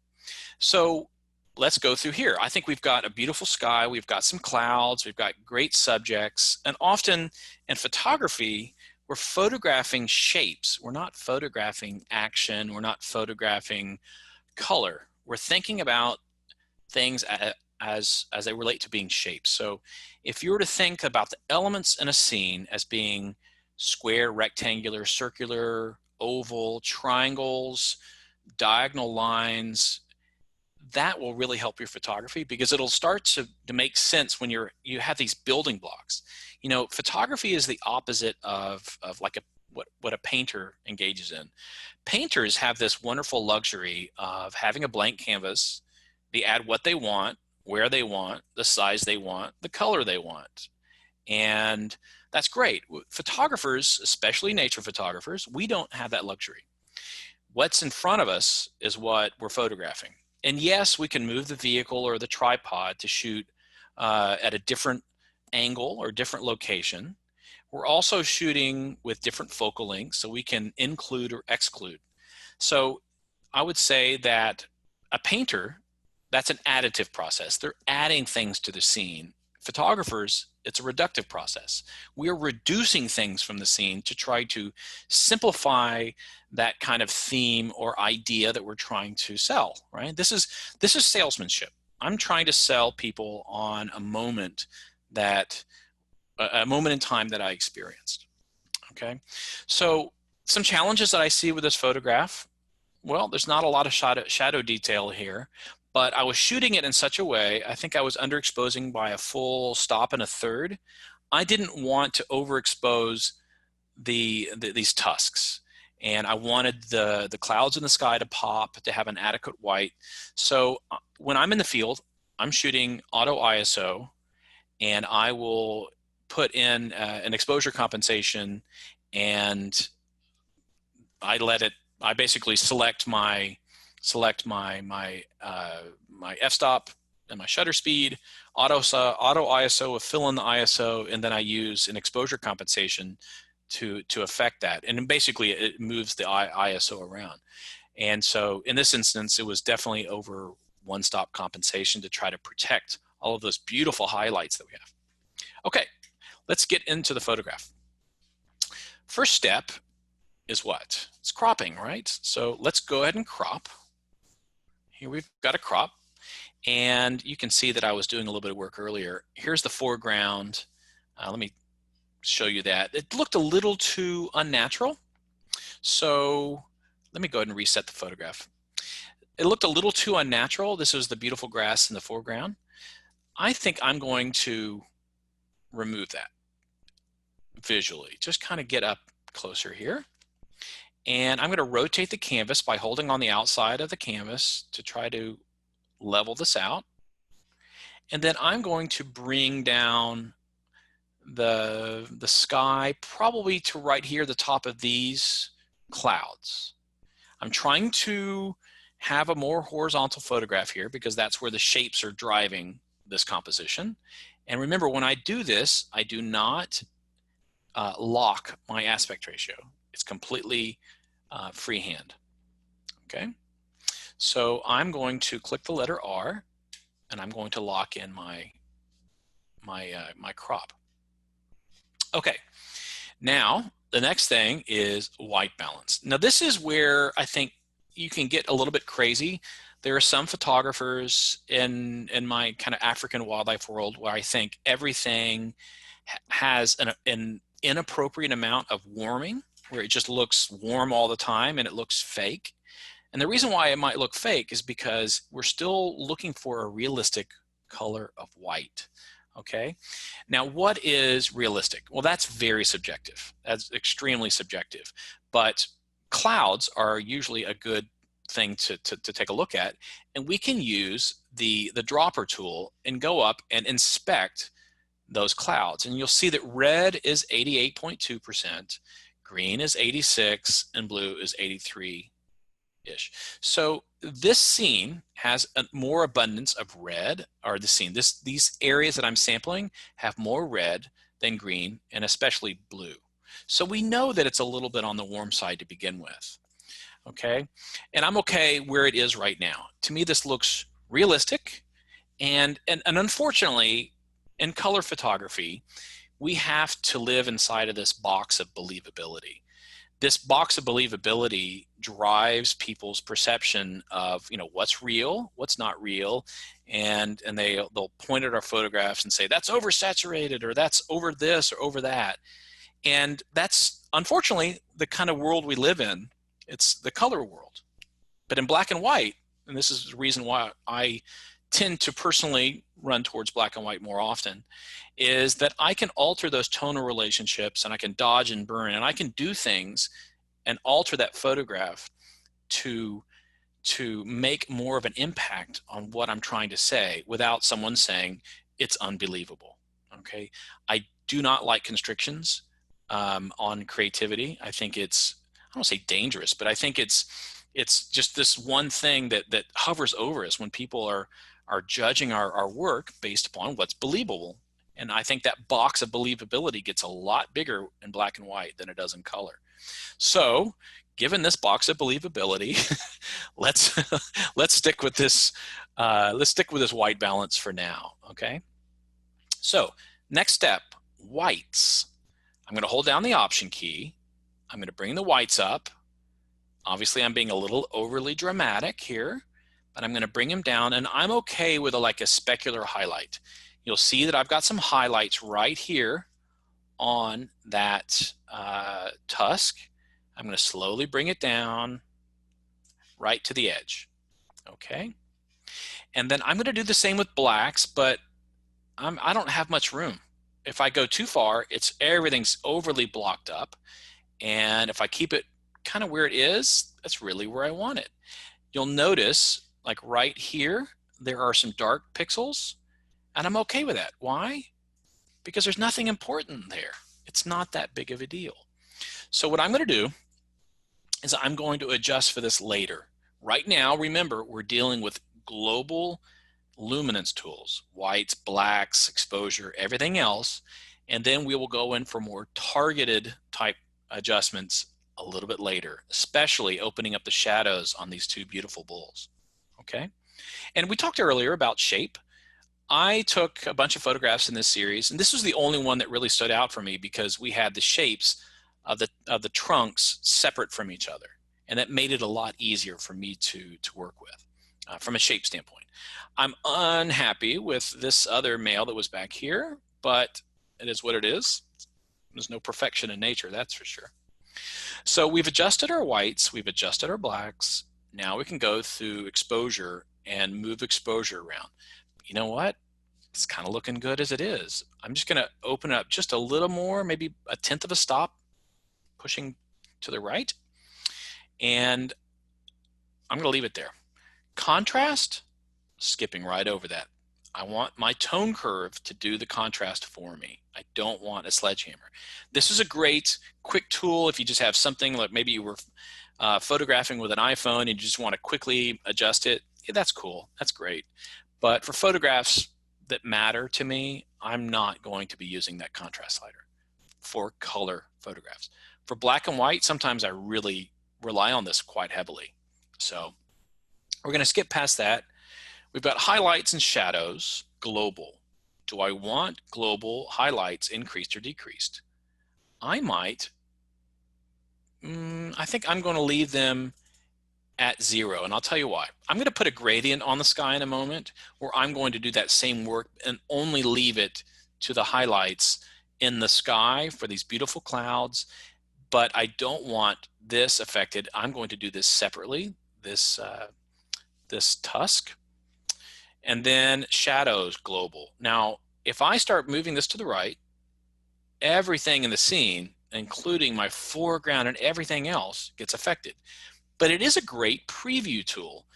So let's go through here. I think we've got a beautiful sky, we've got some clouds, we've got great subjects, and often in photography, we're photographing shapes. We're not photographing action. We're not photographing color. We're thinking about things as they relate to being shapes. So if you were to think about the elements in a scene as being square, rectangular, circular, oval, triangles, diagonal lines, that will really help your photography, because it'll start to make sense when you have these building blocks. You know, photography is the opposite of like what a painter engages in. Painters have this wonderful luxury of having a blank canvas. They add what they want, where they want, the size they want, the color they want. And that's great. Photographers, especially nature photographers, we don't have that luxury. What's in front of us is what we're photographing. And yes, we can move the vehicle or the tripod to shoot at a different angle or different location. We're also shooting with different focal lengths, so we can include or exclude. So I would say that a painter, that's an additive process. They're adding things to the scene. Photographers, it's a reductive process. We are reducing things from the scene to try to simplify that kind of theme or idea that we're trying to sell, right? This is salesmanship. I'm trying to sell people on a moment in time that I experienced. Okay, so some challenges that I see with this photograph. Well, there's not a lot of shadow detail here, but I was shooting it in such a way, I think I was underexposing by a full stop and a third. I didn't want to overexpose these tusks, and I wanted the clouds in the sky to pop, to have an adequate white. So when I'm in the field, I'm shooting auto ISO, and I will put in an exposure compensation, and I basically select my f-stop and my shutter speed, auto ISO, fill in the ISO, and then I use an exposure compensation to affect that. And basically it moves the ISO around. And so in this instance, it was definitely over one stop compensation to try to protect all of those beautiful highlights that we have. Okay, let's get into the photograph. First step is what? It's cropping, right? So let's go ahead and crop. Here we've got a crop, and you can see that I was doing a little bit of work earlier. Here's the foreground. Let me show you that. It looked a little too unnatural. So let me go ahead and reset the photograph. It looked a little too unnatural. This was the beautiful grass in the foreground. I think I'm going to remove that visually. Just kind of get up closer here. And I'm going to rotate the canvas by holding on the outside of the canvas to try to level this out. And then I'm going to bring down the sky probably to right here, the top of these clouds. I'm trying to have a more horizontal photograph here because that's where the shapes are driving this composition. And remember, when I do this, I do not lock my aspect ratio. It's completely freehand. Okay, so I'm going to click the letter R, and I'm going to lock in my my crop. Okay, now the next thing is white balance. Now this is where I think you can get a little bit crazy. There are some photographers in my kind of African wildlife world where I think everything has an inappropriate amount of warming, where it just looks warm all the time and it looks fake. And the reason why it might look fake is because we're still looking for a realistic color of white. Okay, now what is realistic? Well, that's very subjective. That's extremely subjective. But clouds are usually a good thing to take a look at, and we can use the dropper tool and go up and inspect those clouds, and you'll see that red is 88.2%, green is 86, and blue is 83-ish. So this scene has a more abundance of red, or the scene, these areas that I'm sampling have more red than green, and especially blue. So we know that it's a little bit on the warm side to begin with. Okay, and I'm okay where it is right now. To me, this looks realistic, and unfortunately, in color photography, we have to live inside of this box of believability. This box of believability drives people's perception of, you know, what's real, what's not real, and they'll point at our photographs and say that's oversaturated, or that's over this or over that, and that's unfortunately the kind of world we live in. It's the color world. But in black and white, and this is the reason why I tend to personally run towards black and white more often, is that I can alter those tonal relationships, and I can dodge and burn, and I can do things and alter that photograph to make more of an impact on what I'm trying to say without someone saying it's unbelievable. Okay, I do not like constrictions on creativity. I think it's, I don't say dangerous, but I think it's just this one thing that hovers over us when people are judging our work based upon what's believable. And I think that box of believability gets a lot bigger in black and white than it does in color. So given this box of believability, let's stick with this white balance for now. Okay, so next step, whites. I'm going to hold down the Option key. I'm going to bring the whites up. Obviously, I'm being a little overly dramatic here, but I'm going to bring them down, and I'm okay with like a specular highlight. You'll see that I've got some highlights right here on that tusk. I'm going to slowly bring it down right to the edge. Okay, and then I'm going to do the same with blacks, but I don't have much room. If I go too far, everything's overly blocked up. And if I keep it kind of where it is, that's really where I want it. You'll notice, like right here, there are some dark pixels, and I'm okay with that. Why? Because there's nothing important there. It's not that big of a deal. So what I'm going to do is I'm going to adjust for this later. Right now, remember, we're dealing with global luminance tools, whites, blacks, exposure, everything else, and then we will go in for more targeted type adjustments a little bit later, especially opening up the shadows on these two beautiful bulls. Okay, and we talked earlier about shape. I took a bunch of photographs in this series, and this was the only one that really stood out for me because we had the shapes of the trunks separate from each other, and that made it a lot easier for me to work with from a shape standpoint. I'm unhappy with this other male that was back here, but it is what it is. There's no perfection in nature, that's for sure. So we've adjusted our whites, we've adjusted our blacks. Now we can go through exposure and move exposure around. You know what? It's kind of looking good as it is. I'm just going to open it up just a little more, maybe a tenth of a stop, pushing to the right. And I'm going to leave it there. Contrast, skipping right over that. I want my tone curve to do the contrast for me. I don't want a sledgehammer. This is a great quick tool if you just have something like maybe you were photographing with an iPhone and you just want to quickly adjust it. Yeah, that's cool. That's great. But for photographs that matter to me, I'm not going to be using that contrast slider for color photographs. For black and white, sometimes I really rely on this quite heavily. So we're going to skip past that. We've got highlights and shadows, global, Do I want global highlights increased or decreased? I might, I think I'm going to leave them at 0, and I'll tell you why. I'm going to put a gradient on the sky in a moment where I'm going to do that same work and only leave it to the highlights in the sky for these beautiful clouds, but I don't want this affected. I'm going to do this separately, this tusk, and then shadows global. Now, if I start moving this to the right, everything in the scene, including my foreground and everything else, gets affected. But it is a great preview tool.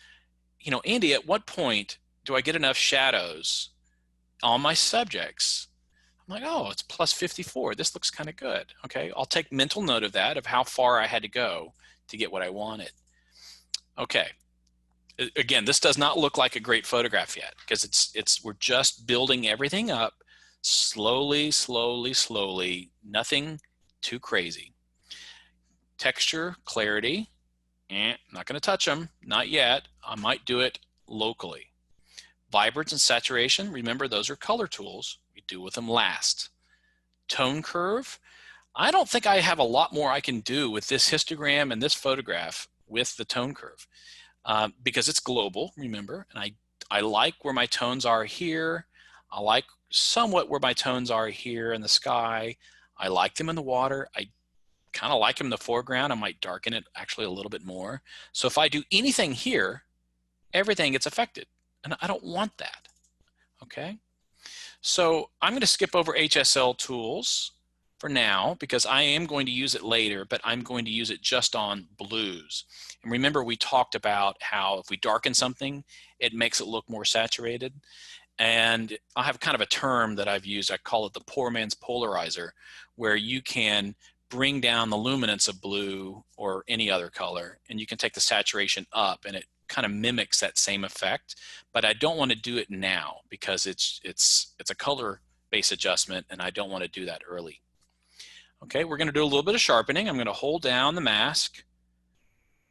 You know, Andy, at what point do I get enough shadows on my subjects? I'm like, oh, it's plus 54. This looks kind of good. Okay, I'll take mental note of that, of how far I had to go to get what I wanted. Okay, again, this does not look like a great photograph yet because we're just building everything up slowly, slowly, slowly, nothing too crazy. Texture, clarity, not going to touch them, not yet. I might do it locally. Vibrance and saturation, remember those are color tools. We do with them last. Tone curve, I don't think I have a lot more I can do with this histogram and this photograph with the tone curve because it's global, remember, and I like where my tones are here. I like somewhat where my tones are here in the sky. I like them in the water. I kind of like them in the foreground. I might darken it actually a little bit more. So if I do anything here, everything gets affected, and I don't want that, okay? So I'm going to skip over Hsl Tools for now because I am going to use it later, but I'm going to use it just on blues. And remember, we talked about how if we darken something, it makes it look more saturated. And I have kind of a term that I've used. I call it the poor man's polarizer, where you can bring down the luminance of blue or any other color, and you can take the saturation up, and it kind of mimics that same effect. But I don't want to do it now because it's a color-based adjustment, and I don't want to do that early. Okay, we're going to do a little bit of sharpening. I'm going to hold down the mask.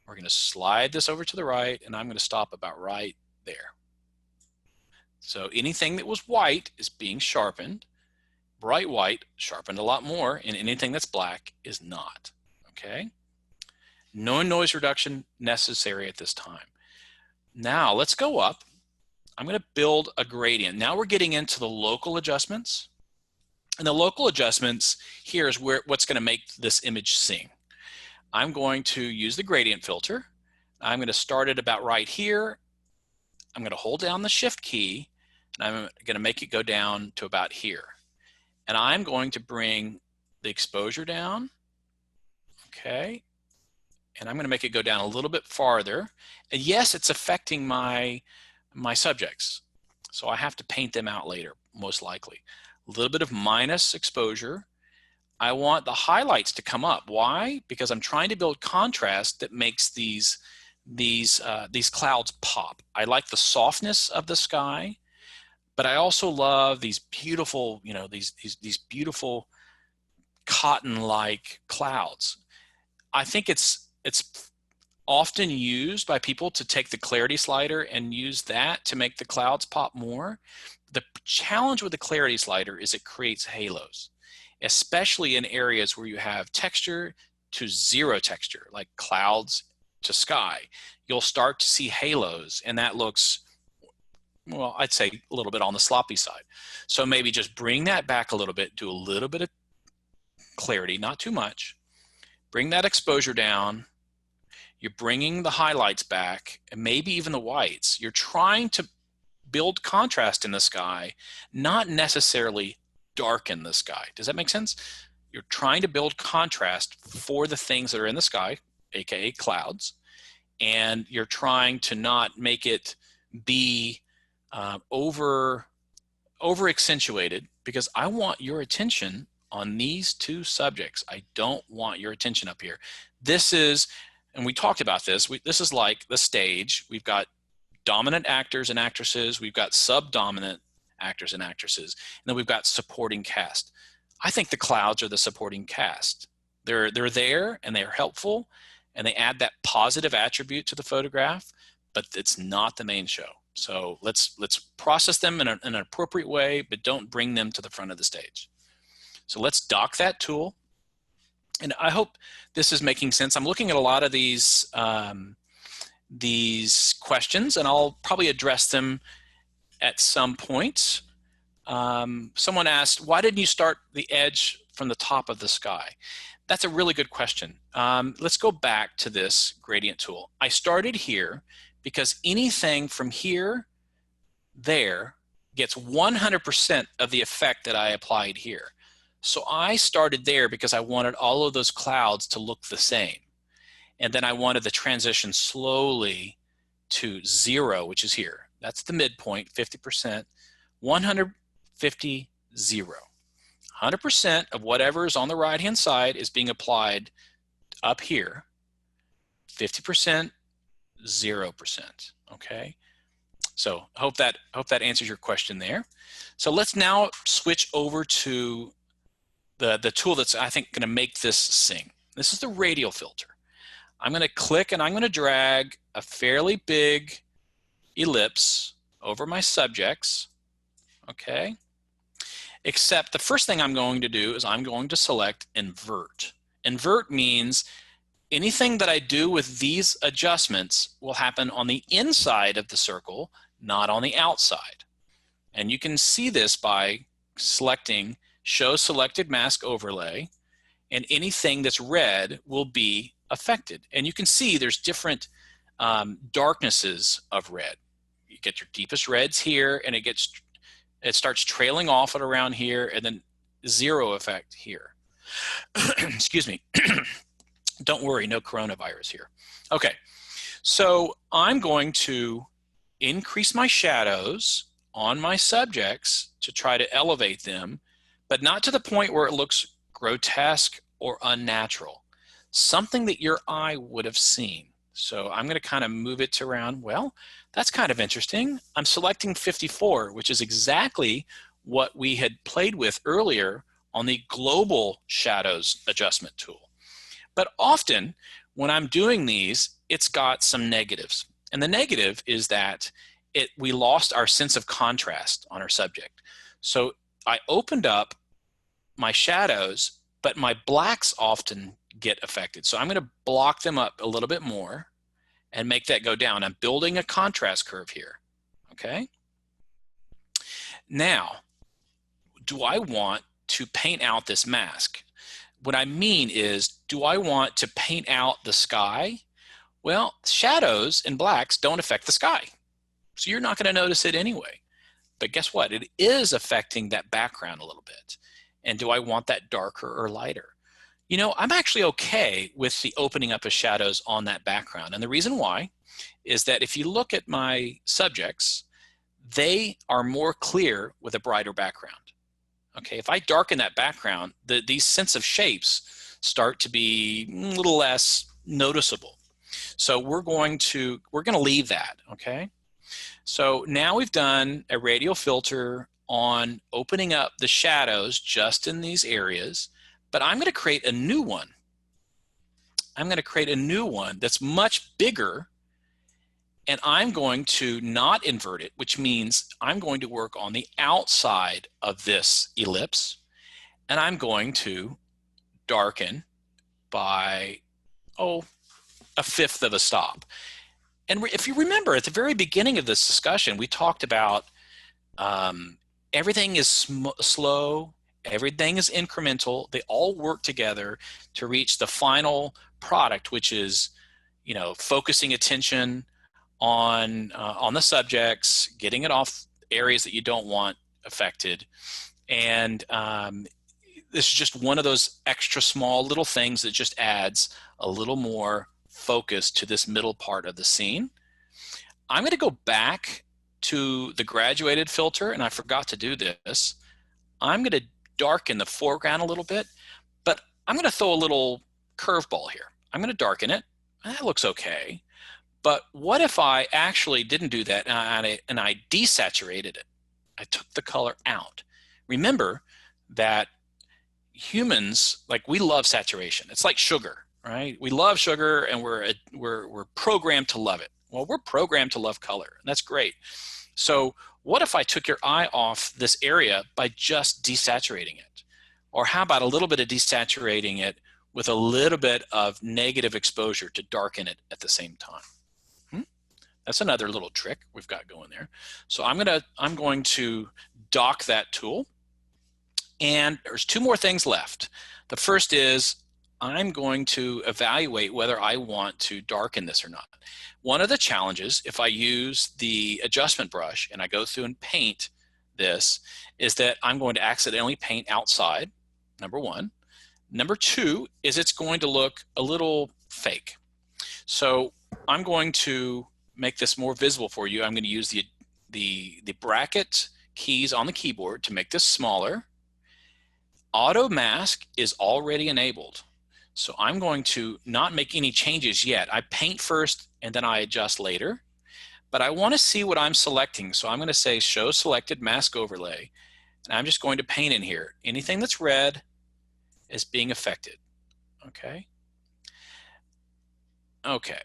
We're going to slide this over to the right, and I'm going to stop about right there. So anything that was white is being sharpened. Bright white, sharpened a lot more, and anything that's black is not, okay? No noise reduction necessary at this time. Now let's go up. I'm going to build a gradient. Now we're getting into the local adjustments. And the local adjustments here is what's going to make this image sing. I'm going to use the gradient filter. I'm going to start it about right here. I'm going to hold down the shift key, and I'm going to make it go down to about here. And I'm going to bring the exposure down, okay? And I'm going to make it go down a little bit farther. And yes, it's affecting my subjects. So I have to paint them out later, most likely. A little bit of minus exposure. I want the highlights to come up. Why? Because I'm trying to build contrast that makes these clouds pop. I like the softness of the sky, but I also love these beautiful, you know, these beautiful cotton-like clouds. I think it's often used by people to take the clarity slider and use that to make the clouds pop more. The challenge with the clarity slider is it creates halos, especially in areas where you have texture to zero texture, like clouds to sky. You'll start to see halos, and that looks, well, I'd say a little bit on the sloppy side. So maybe just bring that back a little bit, do a little bit of clarity, not too much. Bring that exposure down. You're bringing the highlights back, and maybe even the whites. You're trying to build contrast in the sky, not necessarily darken the sky. Does that make sense? You're trying to build contrast for the things that are in the sky, aka clouds, and you're trying to not make it be over accentuated, because I want your attention on these two subjects. I don't want your attention up here. This is, and we talked about this, this is like the stage. We've got dominant actors and actresses, we've got subdominant actors and actresses, and then we've got supporting cast. I think the clouds are the supporting cast. They're there, and they're helpful, and they add that positive attribute to the photograph, but it's not the main show. So let's process them in an appropriate way, but don't bring them to the front of the stage. So let's dock that tool. And I hope this is making sense. I'm looking at a lot of these questions, and I'll probably address them at some point. Someone asked, why didn't you start the edge from the top of the sky? That's a really good question. Let's go back to this gradient tool. I started here because anything from here, there, gets 100% of the effect that I applied here. So I started there because I wanted all of those clouds to look the same. And then I wanted the transition slowly to 0, which is here. That's the midpoint, 50%, 150, 0. 100% of whatever is on the right-hand side is being applied up here. 50%, 0%, okay? So I hope that answers your question there. So let's now switch over to the tool that's, I think, gonna make this sing. This is the Radial Filter. I'm gonna click and I'm gonna drag a fairly big ellipse over my subjects, okay? Except the first thing I'm going to do is I'm going to select Invert. Invert means anything that I do with these adjustments will happen on the inside of the circle, not on the outside. And you can see this by selecting Show Selected Mask Overlay, and anything that's red will be affected. And you can see there's different darknesses of red. You get your deepest reds here, and it starts trailing off at around here, and then 0 effect here. Excuse me. Don't worry, no coronavirus here. Okay, so I'm going to increase my shadows on my subjects to try to elevate them, but not to the point where it looks grotesque or unnatural. Something that your eye would have seen. So I'm going to kind of move it to around, well, that's kind of interesting. I'm selecting 54, which is exactly what we had played with earlier on the Global Shadows Adjustment tool. But often, when I'm doing these, it's got some negatives. And the negative is that we lost our sense of contrast on our subject. So I opened up my shadows, but my blacks often get affected. So I'm going to block them up a little bit more and make that go down. I'm building a contrast curve here, okay? Now, do I want to paint out this mask? What I mean is, do I want to paint out the sky? Well, shadows and blacks don't affect the sky. So you're not going to notice it anyway. But guess what? It is affecting that background a little bit. And do I want that darker or lighter? You know, I'm actually okay with the opening up of shadows on that background. And the reason why is that if you look at my subjects, they are more clear with a brighter background. Okay, if I darken that background, these sense of shapes start to be a little less noticeable. So we're going to leave that, okay? So now we've done a radial filter on opening up the shadows just in these areas, but I'm going to create a new one. I'm going to create a new one that's much bigger, and I'm going to not invert it, which means I'm going to work on the outside of this ellipse, and I'm going to darken by, a 1/5 of a stop. And if you remember, at the very beginning of this discussion, we talked about everything is slow, everything is incremental. They all work together to reach the final product, which is, focusing attention on the subjects, getting it off areas that you don't want affected. And this is just one of those extra small little things that just adds a little more focus to this middle part of the scene. I'm going to go back to the graduated filter, and I forgot to do this. I'm going to darken the foreground a little bit, but I'm going to throw a little curveball here. I'm going to darken it. That looks okay. But what if I actually didn't do that and I desaturated it? I took the color out. Remember that humans, we love saturation. It's like sugar, right? We love sugar, and we're programmed to love it. Well, we're programmed to love color, and that's great. So what if I took your eye off this area by just desaturating it? Or how about a little bit of desaturating it with a little bit of negative exposure to darken it at the same time? That's another little trick we've got going there. So I'm going to dock that tool, and there's two more things left. The first is I'm going to evaluate whether I want to darken this or not. One of the challenges, if I use the adjustment brush and I go through and paint this, is that I'm going to accidentally paint outside, number one. Number two is it's going to look a little fake. So I'm going to make this more visible for you. I'm going to use the bracket keys on the keyboard to make this smaller. Auto mask is already enabled. So I'm going to not make any changes yet. I paint first and then I adjust later. But I want to see what I'm selecting. So I'm going to say show selected mask overlay. And I'm just going to paint in here. Anything that's red is being affected. Okay. Okay.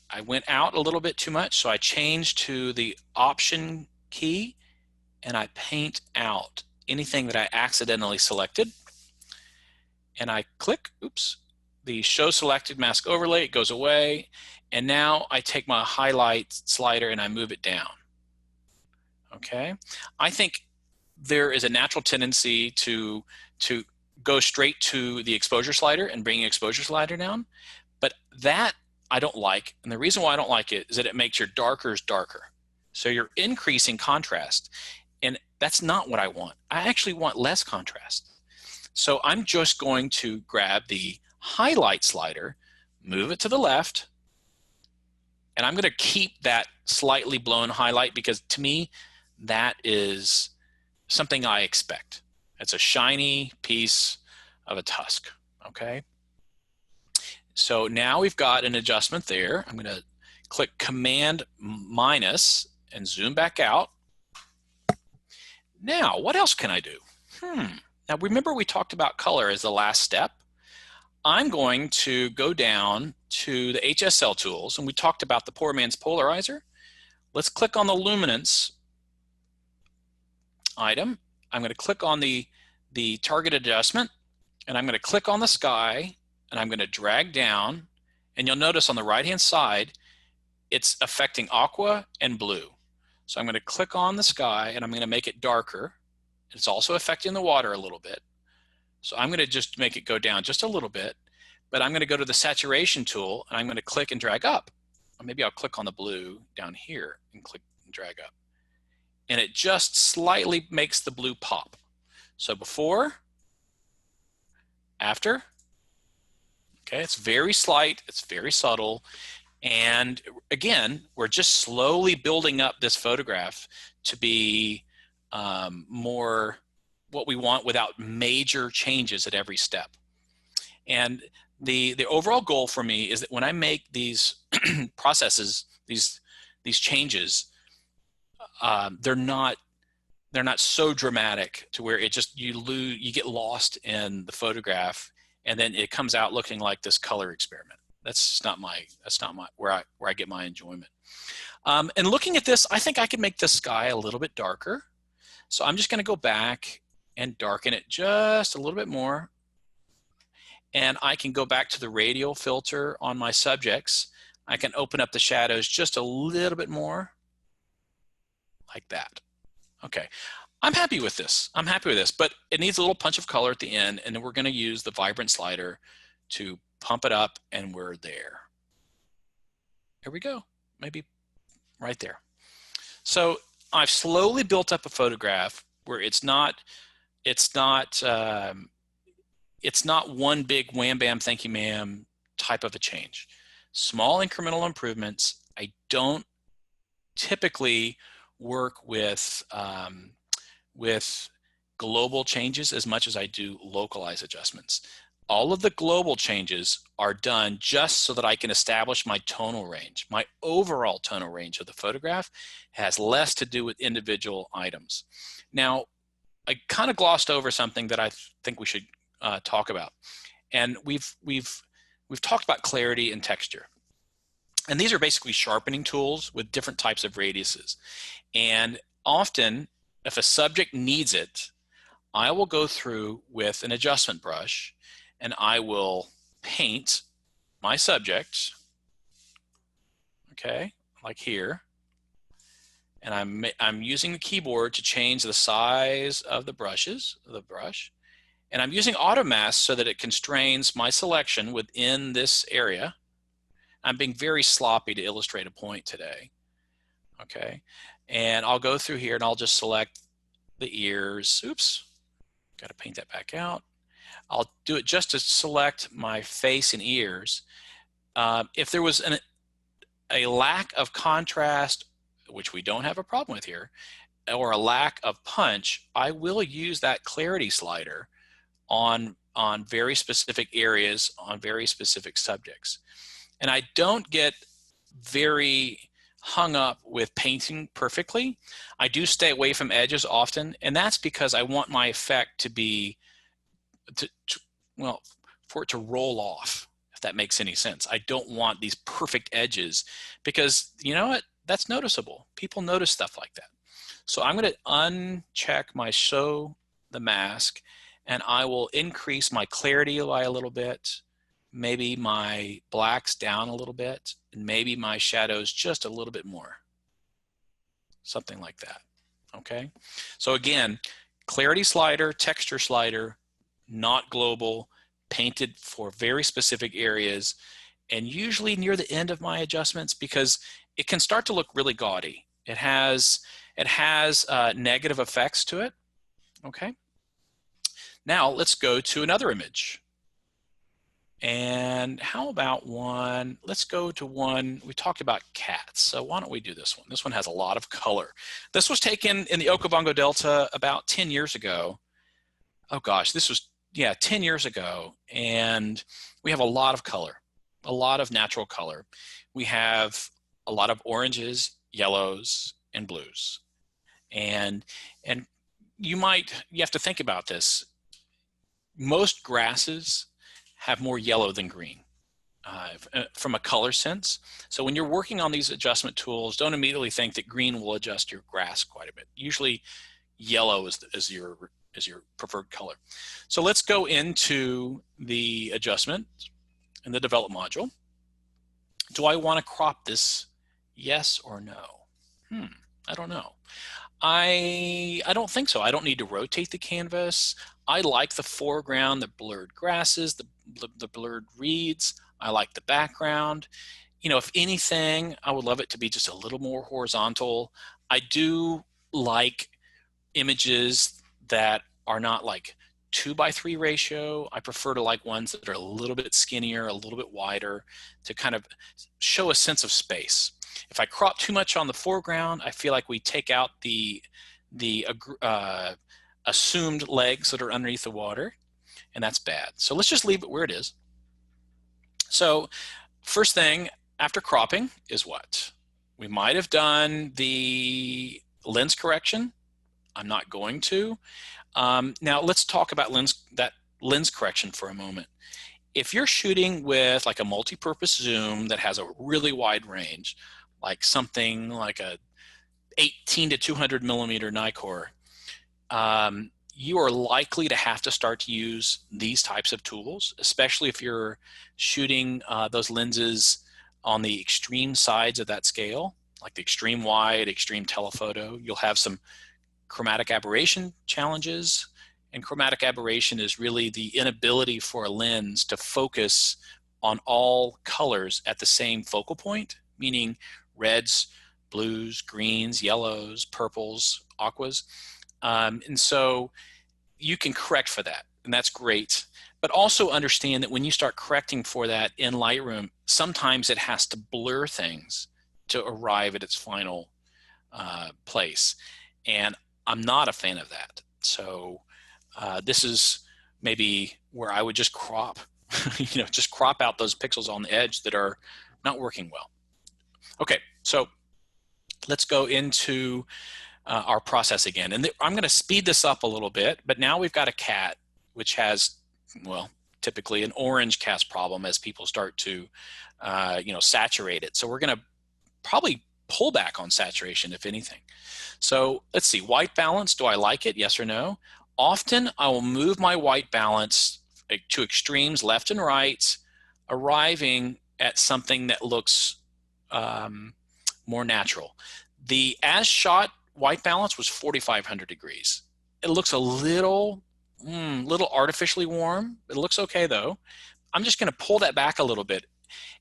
I went out a little bit too much, so I changed to the option key and I paint out anything that I accidentally selected. And I click, oops, the show selected mask overlay, it goes away. And now I take my highlight slider and I move it down. Okay. I think there is a natural tendency to go straight to the exposure slider and bring the exposure slider down. But that I don't like. And the reason why I don't like it is that it makes your darkers darker. So you're increasing contrast. And that's not what I want. I actually want less contrast. So I'm just going to grab the highlight slider, move it to the left, and I'm going to keep that slightly blown highlight because to me, that is something I expect. It's a shiny piece of a tusk, okay? So now we've got an adjustment there. I'm going to click Command minus and zoom back out. Now, what else can I do? Now, remember we talked about color as the last step. I'm going to go down to the Hsl Tools, and we talked about the poor man's polarizer. Let's click on the luminance item. I'm going to click on the target adjustment, and I'm going to click on the sky, and I'm going to drag down, and you'll notice on the right-hand side, it's affecting aqua and blue. So I'm going to click on the sky, and I'm going to make it darker. It's also affecting the water a little bit. So I'm going to just make it go down just a little bit, but I'm going to go to the saturation tool, and I'm going to click and drag up. Or maybe I'll click on the blue down here and click and drag up. And it just slightly makes the blue pop. So before, after. Okay, it's very slight, it's very subtle. And again, we're just slowly building up this photograph to be more what we want without major changes at every step. And the overall goal for me is that when I make these processes, these changes, they're not so dramatic to where it just you get lost in the photograph, and then it comes out looking like this color experiment. That's not where I get my enjoyment. And looking at this, I think I can make the sky a little bit darker. So I'm just going to go back and darken it just a little bit more. And I can go back to the radial filter on my subjects. I can open up the shadows just a little bit more, like that. Okay, I'm happy with this. I'm happy with this, but it needs a little punch of color at the end, and then we're going to use the Vibrance Slider to pump it up, and we're there. Here we go, maybe right there. So I've slowly built up a photograph where it's not one big wham bam thank you ma'am type of a change. Small incremental improvements. I don't typically work with global changes as much as I do localized adjustments. All of the global changes are done just so that I can establish my tonal range. My overall tonal range of the photograph has less to do with individual items. Now, I kind of glossed over something that I think we should talk about. And we've talked about clarity and texture. And these are basically sharpening tools with different types of radiuses. And often, if a subject needs it, I will go through with an adjustment brush and I will paint my subject, okay, like here. And I'm using the keyboard to change the size of the brush. And I'm using auto mask so that it constrains my selection within this area. I'm being very sloppy to illustrate a point today. Okay. And I'll go through here and I'll just select the ears. Oops. Got to paint that back out. I'll do it just to select my face and ears. If there was a lack of contrast, which we don't have a problem with here, or a lack of punch, I will use that clarity slider on very specific areas, on very specific subjects. And I don't get very hung up with painting perfectly. I do stay away from edges often, and that's because I want my effect to be, well, for it to roll off, if that makes any sense. I don't want these perfect edges because, you know what, that's noticeable. People notice stuff like that. So I'm going to uncheck my show the mask, and I will increase my clarity by a little bit, maybe my blacks down a little bit, and maybe my shadows just a little bit more. Something like that, okay? So again, clarity slider, texture slider, not global, painted for very specific areas, and usually near the end of my adjustments because it can start to look really gaudy. It has negative effects to it, okay? Now let's go to another image. And how about one, let's go to one, we talked about cats, so why don't we do this one? This one has a lot of color. This was taken in the Okavango Delta about 10 years ago. Oh gosh, this was, yeah, 10 years ago, and we have a lot of color, a lot of natural color. We have a lot of oranges, yellows, and blues. And you have to think about this. Most grasses have more yellow than green from a color sense. So when you're working on these adjustment tools, don't immediately think that green will adjust your grass quite a bit. Usually yellow is your preferred color. So let's go into the adjustment in the develop module. Do I want to crop this? Yes or no? I don't know. I don't think so. I don't need to rotate the canvas. I like the foreground, the blurred grasses, the blurred reeds. I like the background. You know, if anything, I would love it to be just a little more horizontal. I do like images that are not like 2:3 ratio. I prefer to like ones that are a little bit skinnier, a little bit wider to kind of show a sense of space. If I crop too much on the foreground, I feel like we take out the assumed legs that are underneath the water, and that's bad. So let's just leave it where it is. So first thing after cropping is what? We might have done the lens correction. I'm not going to. Now let's talk about lens correction for a moment. If you're shooting with like a multi-purpose zoom that has a really wide range, like something like a 18 to 200 millimeter Nikkor, you are likely to have to start to use these types of tools, especially if you're shooting those lenses on the extreme sides of that scale, like the extreme wide, extreme telephoto. You'll have some chromatic aberration challenges, and chromatic aberration is really the inability for a lens to focus on all colors at the same focal point, meaning reds, blues, greens, yellows, purples, aquas. And so you can correct for that, and that's great. But also understand that when you start correcting for that in Lightroom, sometimes it has to blur things to arrive at its final place. And I'm not a fan of that. So this is maybe where I would just crop, just crop out those pixels on the edge that are not working well. Okay, so let's go into our process again. And I'm going to speed this up a little bit, but now we've got a cat which has, well, typically an orange cast problem as people start to, saturate it. So we're going to probably pull back on saturation, if anything. So let's see, white balance, do I like it? Yes or no? Often I will move my white balance to extremes, left and right, arriving at something that looks more natural. The as shot white balance was 4,500 degrees. It looks a little artificially warm. It looks okay though. I'm just going to pull that back a little bit.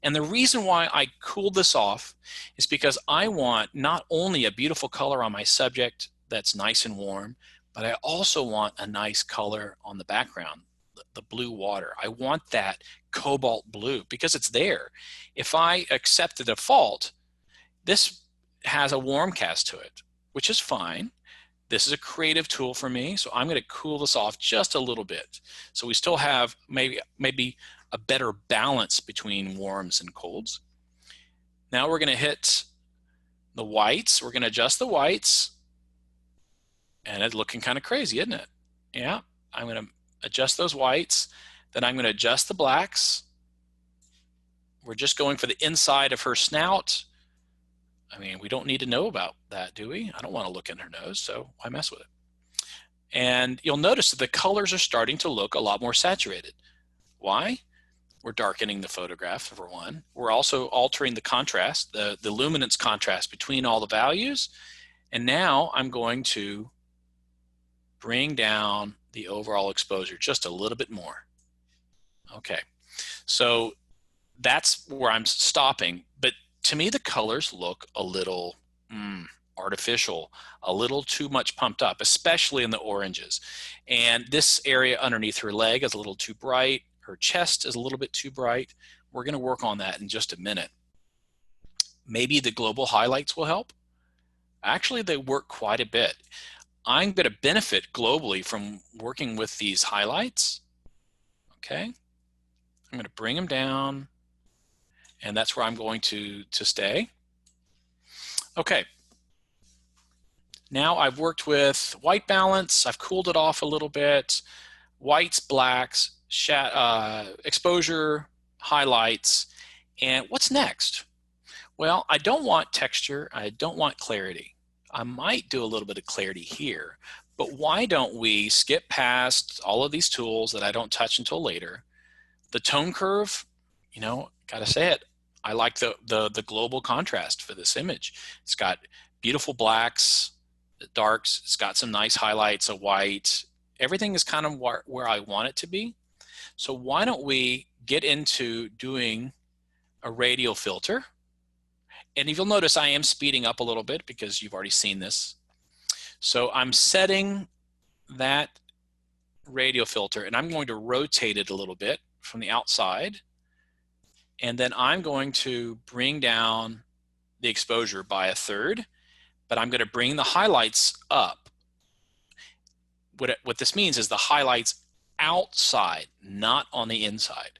And the reason why I cooled this off is because I want not only a beautiful color on my subject that's nice and warm, but I also want a nice color on the background, the blue water. I want that cobalt blue because it's there. If I accept the default, this has a warm cast to it, which is fine. This is a creative tool for me, so I'm going to cool this off just a little bit. So we still have maybe a better balance between warms and colds. Now we're going to hit the whites. We're going to adjust the whites. And it's looking kind of crazy, isn't it? Yeah, I'm going to adjust those whites. Then I'm going to adjust the blacks. We're just going for the inside of her snout. I mean, we don't need to know about that, do we? I don't want to look in her nose, so why mess with it? And you'll notice that the colors are starting to look a lot more saturated. Why? We're darkening the photograph, for one. We're also altering the contrast, the luminance contrast between all the values. And now I'm going to bring down the overall exposure just a little bit more. Okay, so that's where I'm stopping. But to me, the colors look a little artificial, a little too much pumped up, especially in the oranges. And this area underneath her leg is a little too bright. Her chest is a little bit too bright. We're going to work on that in just a minute. Maybe the global highlights will help. Actually, they work quite a bit. I'm going to benefit globally from working with these highlights. Okay, I'm going to bring them down, and that's where I'm going to stay. Okay, now I've worked with white balance. I've cooled it off a little bit. Whites, blacks, exposure, highlights, and what's next? Well, I don't want texture. I don't want clarity. I might do a little bit of clarity here, but why don't we skip past all of these tools that I don't touch until later? The tone curve, gotta say it, I like the global contrast for this image. It's got beautiful blacks, darks, it's got some nice highlights of white. Everything is kind of where I want it to be. So why don't we get into doing a radial filter? And if you'll notice, I am speeding up a little bit because you've already seen this. So I'm setting that radial filter and I'm going to rotate it a little bit from the outside. And then I'm going to bring down the exposure by 1/3, but I'm going to bring the highlights up. What this means is the highlights outside, not on the inside.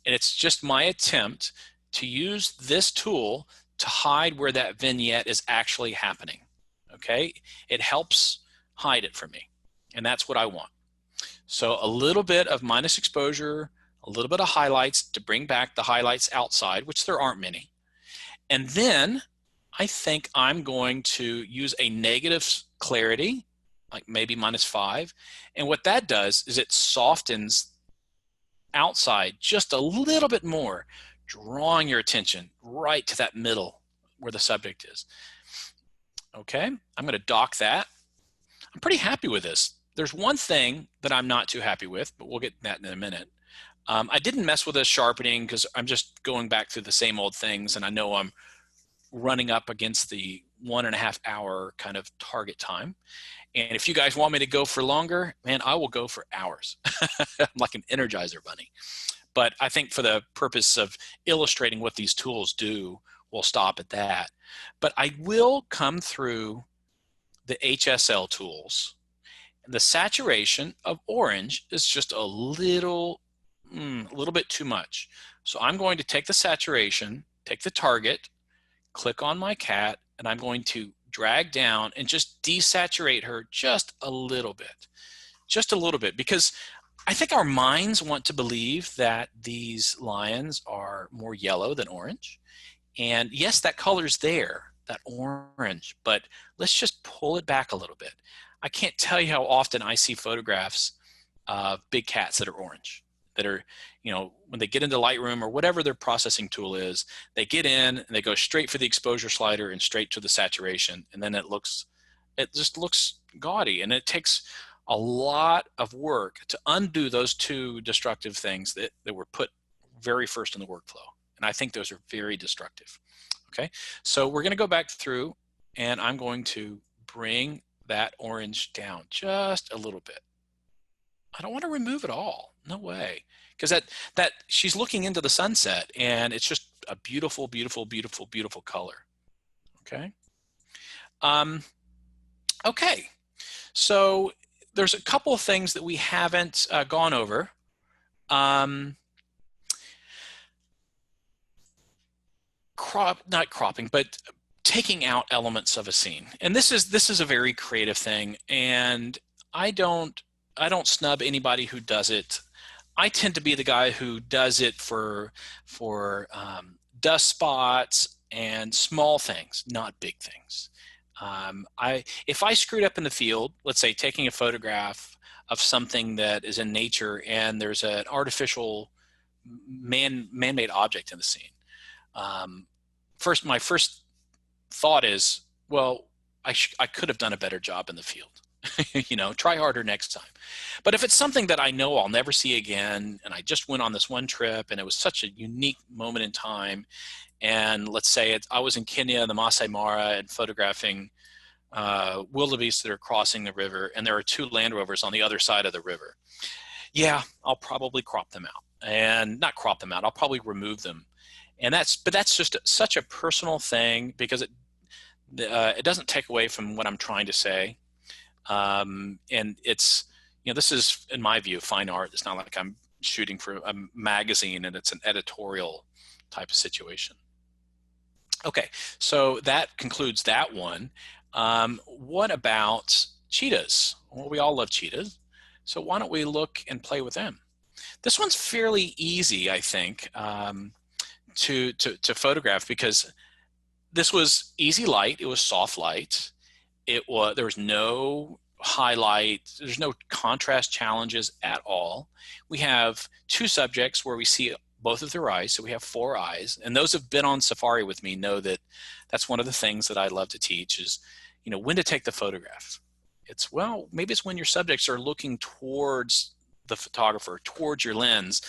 And it's just my attempt to use this tool to hide where that vignette is actually happening. Okay, it helps hide it for me, and that's what I want. So a little bit of minus exposure, a little bit of highlights to bring back the highlights outside, which there aren't many. And then I think I'm going to use a negative clarity, like maybe -5. And what that does is it softens outside just a little bit more, drawing your attention right to that middle where the subject is. Okay, I'm going to dock that. I'm pretty happy with this. There's one thing that I'm not too happy with, but we'll get to that in a minute. I didn't mess with the sharpening because I'm just going back through the same old things, and I know I'm running up against the 1.5 hour kind of target time. And if you guys want me to go for longer, man, I will go for hours. I'm like an Energizer bunny. But I think for the purpose of illustrating what these tools do, we'll stop at that. But I will come through the Hsl tools. The saturation of orange is just a little bit too much. So I'm going to take the saturation, take the target, click on my cat, and I'm going to drag down and just desaturate her just a little bit. Just a little bit, because I think our minds want to believe that these lions are more yellow than orange. And yes, that color's there, that orange, but let's just pull it back a little bit. I can't tell you how often I see photographs of big cats that are orange, that are, you know, when they get into Lightroom or whatever their processing tool is, they get in and they go straight for the exposure slider and straight to the saturation. And then it just looks gaudy. And it takes a lot of work to undo those two destructive things that were put very first in the workflow. And I think those are very destructive. Okay, so we're going to go back through and I'm going to bring that orange down just a little bit. I don't want to remove it all. No way. Because that she's looking into the sunset and it's just a beautiful, beautiful, beautiful, beautiful color. Okay. Okay. So there's a couple of things that we haven't gone over. Not cropping, but taking out elements of a scene. And this is a very creative thing. And I don't snub anybody who does it. I tend to be the guy who does it for dust spots and small things, not big things. If I screwed up in the field, let's say taking a photograph of something that is in nature and there's an artificial man-made object in the scene. My first thought is, well, I could have done a better job in the field. You know, try harder next time. But if it's something that I know I'll never see again, and I just went on this one trip and it was such a unique moment in time, and let's say I was in Kenya, the Masai Mara, and photographing wildebeest that are crossing the river, and there are two Land Rovers on the other side of the river. Yeah, I'll probably crop them out. And not crop them out, I'll probably remove them. But that's just such a personal thing because it doesn't take away from what I'm trying to say. And it's, you know, this is, in my view, fine art. It's not like I'm shooting for a magazine and it's an editorial type of situation. Okay, so that concludes that one. What about cheetahs? Well, we all love cheetahs. So why don't we look and play with them? This one's fairly easy, I think, to photograph because this was easy light. It was soft light. There was no highlight. There's no contrast challenges at all. We have two subjects where we see both of their eyes. So we have 4 eyes, and those who've been on safari with me know that that's one of the things that I love to teach is, you know, when to take the photograph. Maybe it's when your subjects are looking towards the photographer, towards your lens,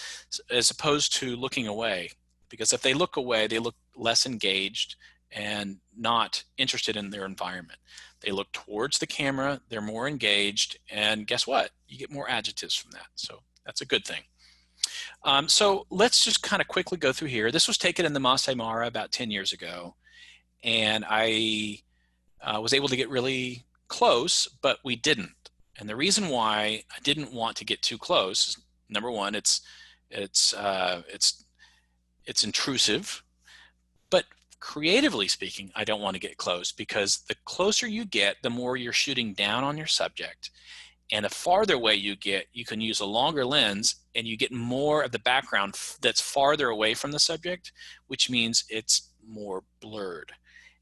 as opposed to looking away. Because if they look away, they look less engaged and not interested in their environment. They look towards the camera, they're more engaged, and guess what? You get more adjectives from that. So that's a good thing. So let's just kind of quickly go through here. This was taken in the Masai Mara about 10 years ago, and I was able to get really close, but we didn't. And the reason why I didn't want to get too close is, number one, it's intrusive, but creatively speaking, I don't want to get close because the closer you get, the more you're shooting down on your subject. And the farther away you get, you can use a longer lens and you get more of the background that's farther away from the subject, which means it's more blurred.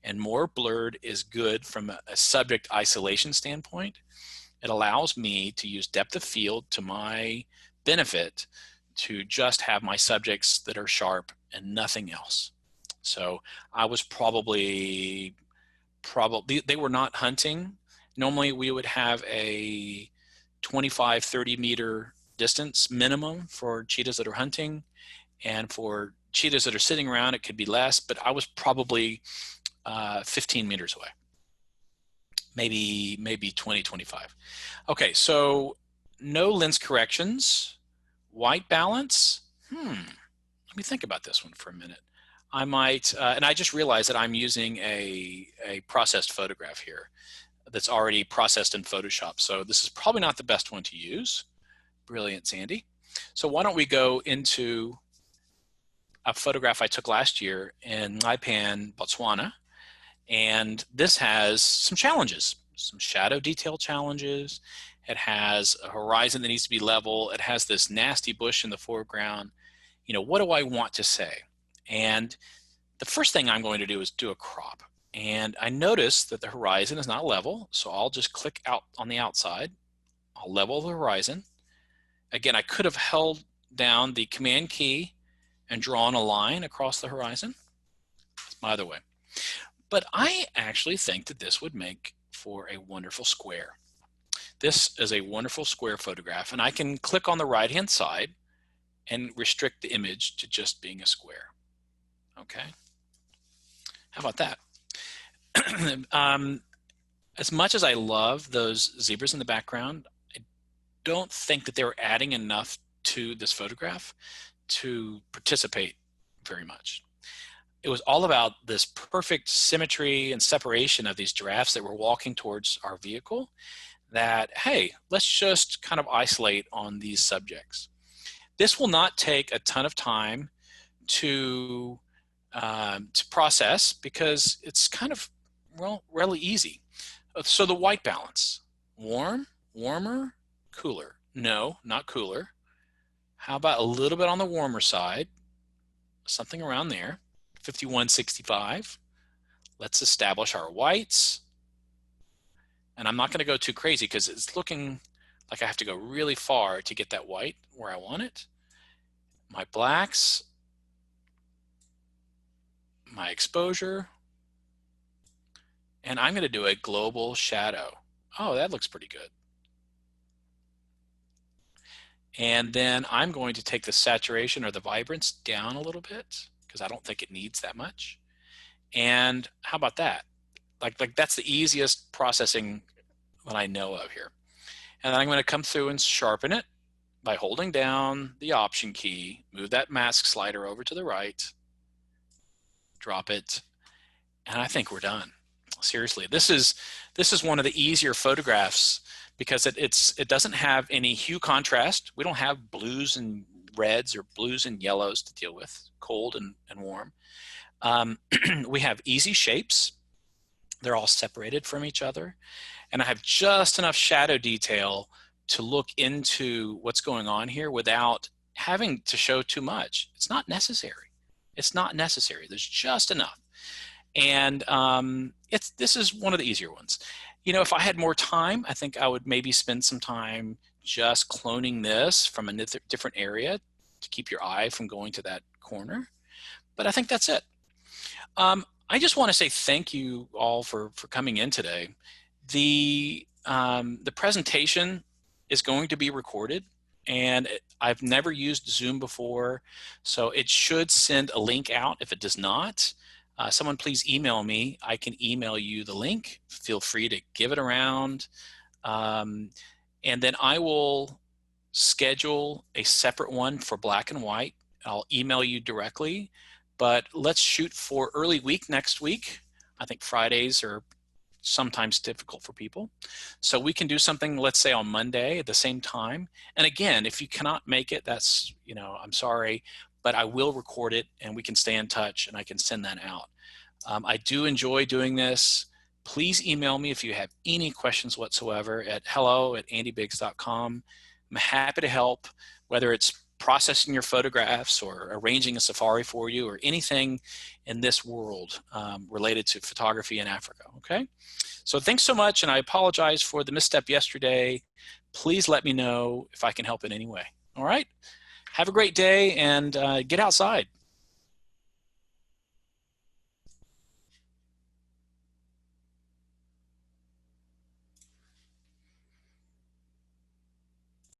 And more blurred is good from a subject isolation standpoint. It allows me to use depth of field to my benefit to just have my subjects that are sharp and nothing else. So I was probably they were not hunting. Normally we would have a 25, 30 meter distance minimum for cheetahs that are hunting. And for cheetahs that are sitting around, it could be less, but I was probably 15 meters away. Maybe 20, 25. Okay, so no lens corrections, white balance. Let me think about this one for a minute. I might, and I just realized that I'm using a processed photograph here that's already processed in Photoshop. So this is probably not the best one to use. Brilliant, Sandy. So why don't we go into a photograph I took last year in Saipan, Botswana. And this has some challenges, some shadow detail challenges, It has a horizon that needs to be level. It has this nasty bush in the foreground. You know, what do I want to say? And the first thing I'm going to do is do a crop. And I notice that the horizon is not level, so I'll just click out on the outside. I'll level the horizon. Again, I could have held down the Command key and drawn a line across the horizon. Either way. But I actually think that this would make for a wonderful square. This is a wonderful square photograph, and I can click on the right-hand side and restrict the image to just being a square. Okay. How about that? As much as I love those zebras in the background, I don't think that they were adding enough to this photograph to participate very much. It was all about this perfect symmetry and separation of these giraffes that were walking towards our vehicle that, hey, let's just kind of isolate on these subjects. This will not take a ton of time to process because it's kind of, well, really easy. So the white balance, warm, warmer, cooler. No, not cooler. How about a little bit on the warmer side, something around there, 5165. Let's establish our whites. And I'm not going to go too crazy because it's looking like I have to go really far to get that white where I want it. My blacks, my exposure, and I'm going to do a global shadow. Oh, that looks pretty good. And then I'm going to take the saturation or the vibrance down a little bit because I don't think it needs that much. And how about that? Like that's the easiest processing that I know of here. And then I'm going to come through and sharpen it by holding down the Option key, move that mask slider over to the right, drop it, and I think we're done. Seriously, this is one of the easier photographs because it doesn't have any hue contrast. We don't have blues and reds or blues and yellows to deal with, cold and warm. We have easy shapes. They're all separated from each other. And I have just enough shadow detail to look into what's going on here without having to show too much. It's not necessary. It's not necessary. There's just enough. And this is one of the easier ones. You know, if I had more time, I think I would maybe spend some time just cloning this from a different area to keep your eye from going to that corner. But I think that's it. I just want to say thank you all for coming in today. The presentation is going to be recorded, and I've never used Zoom before, so it should send a link out. If it does not, someone please email me. I can email you the link. Feel free to give it around. And then I will schedule a separate one for black and white. I'll email you directly, but let's shoot for early week next week. I think Fridays are sometimes difficult for people. So we can do something, let's say on Monday at the same time. And again, if you cannot make it, that's, you know, I'm sorry, but I will record it and we can stay in touch and I can send that out. I do enjoy doing this. Please email me if you have any questions whatsoever at hello@andybiggs.com. I'm happy to help, whether it's processing your photographs or arranging a safari for you or anything in this world related to photography in Africa, okay? So thanks so much, and I apologize for the misstep yesterday. Please let me know if I can help in any way, all right? Have a great day and get outside.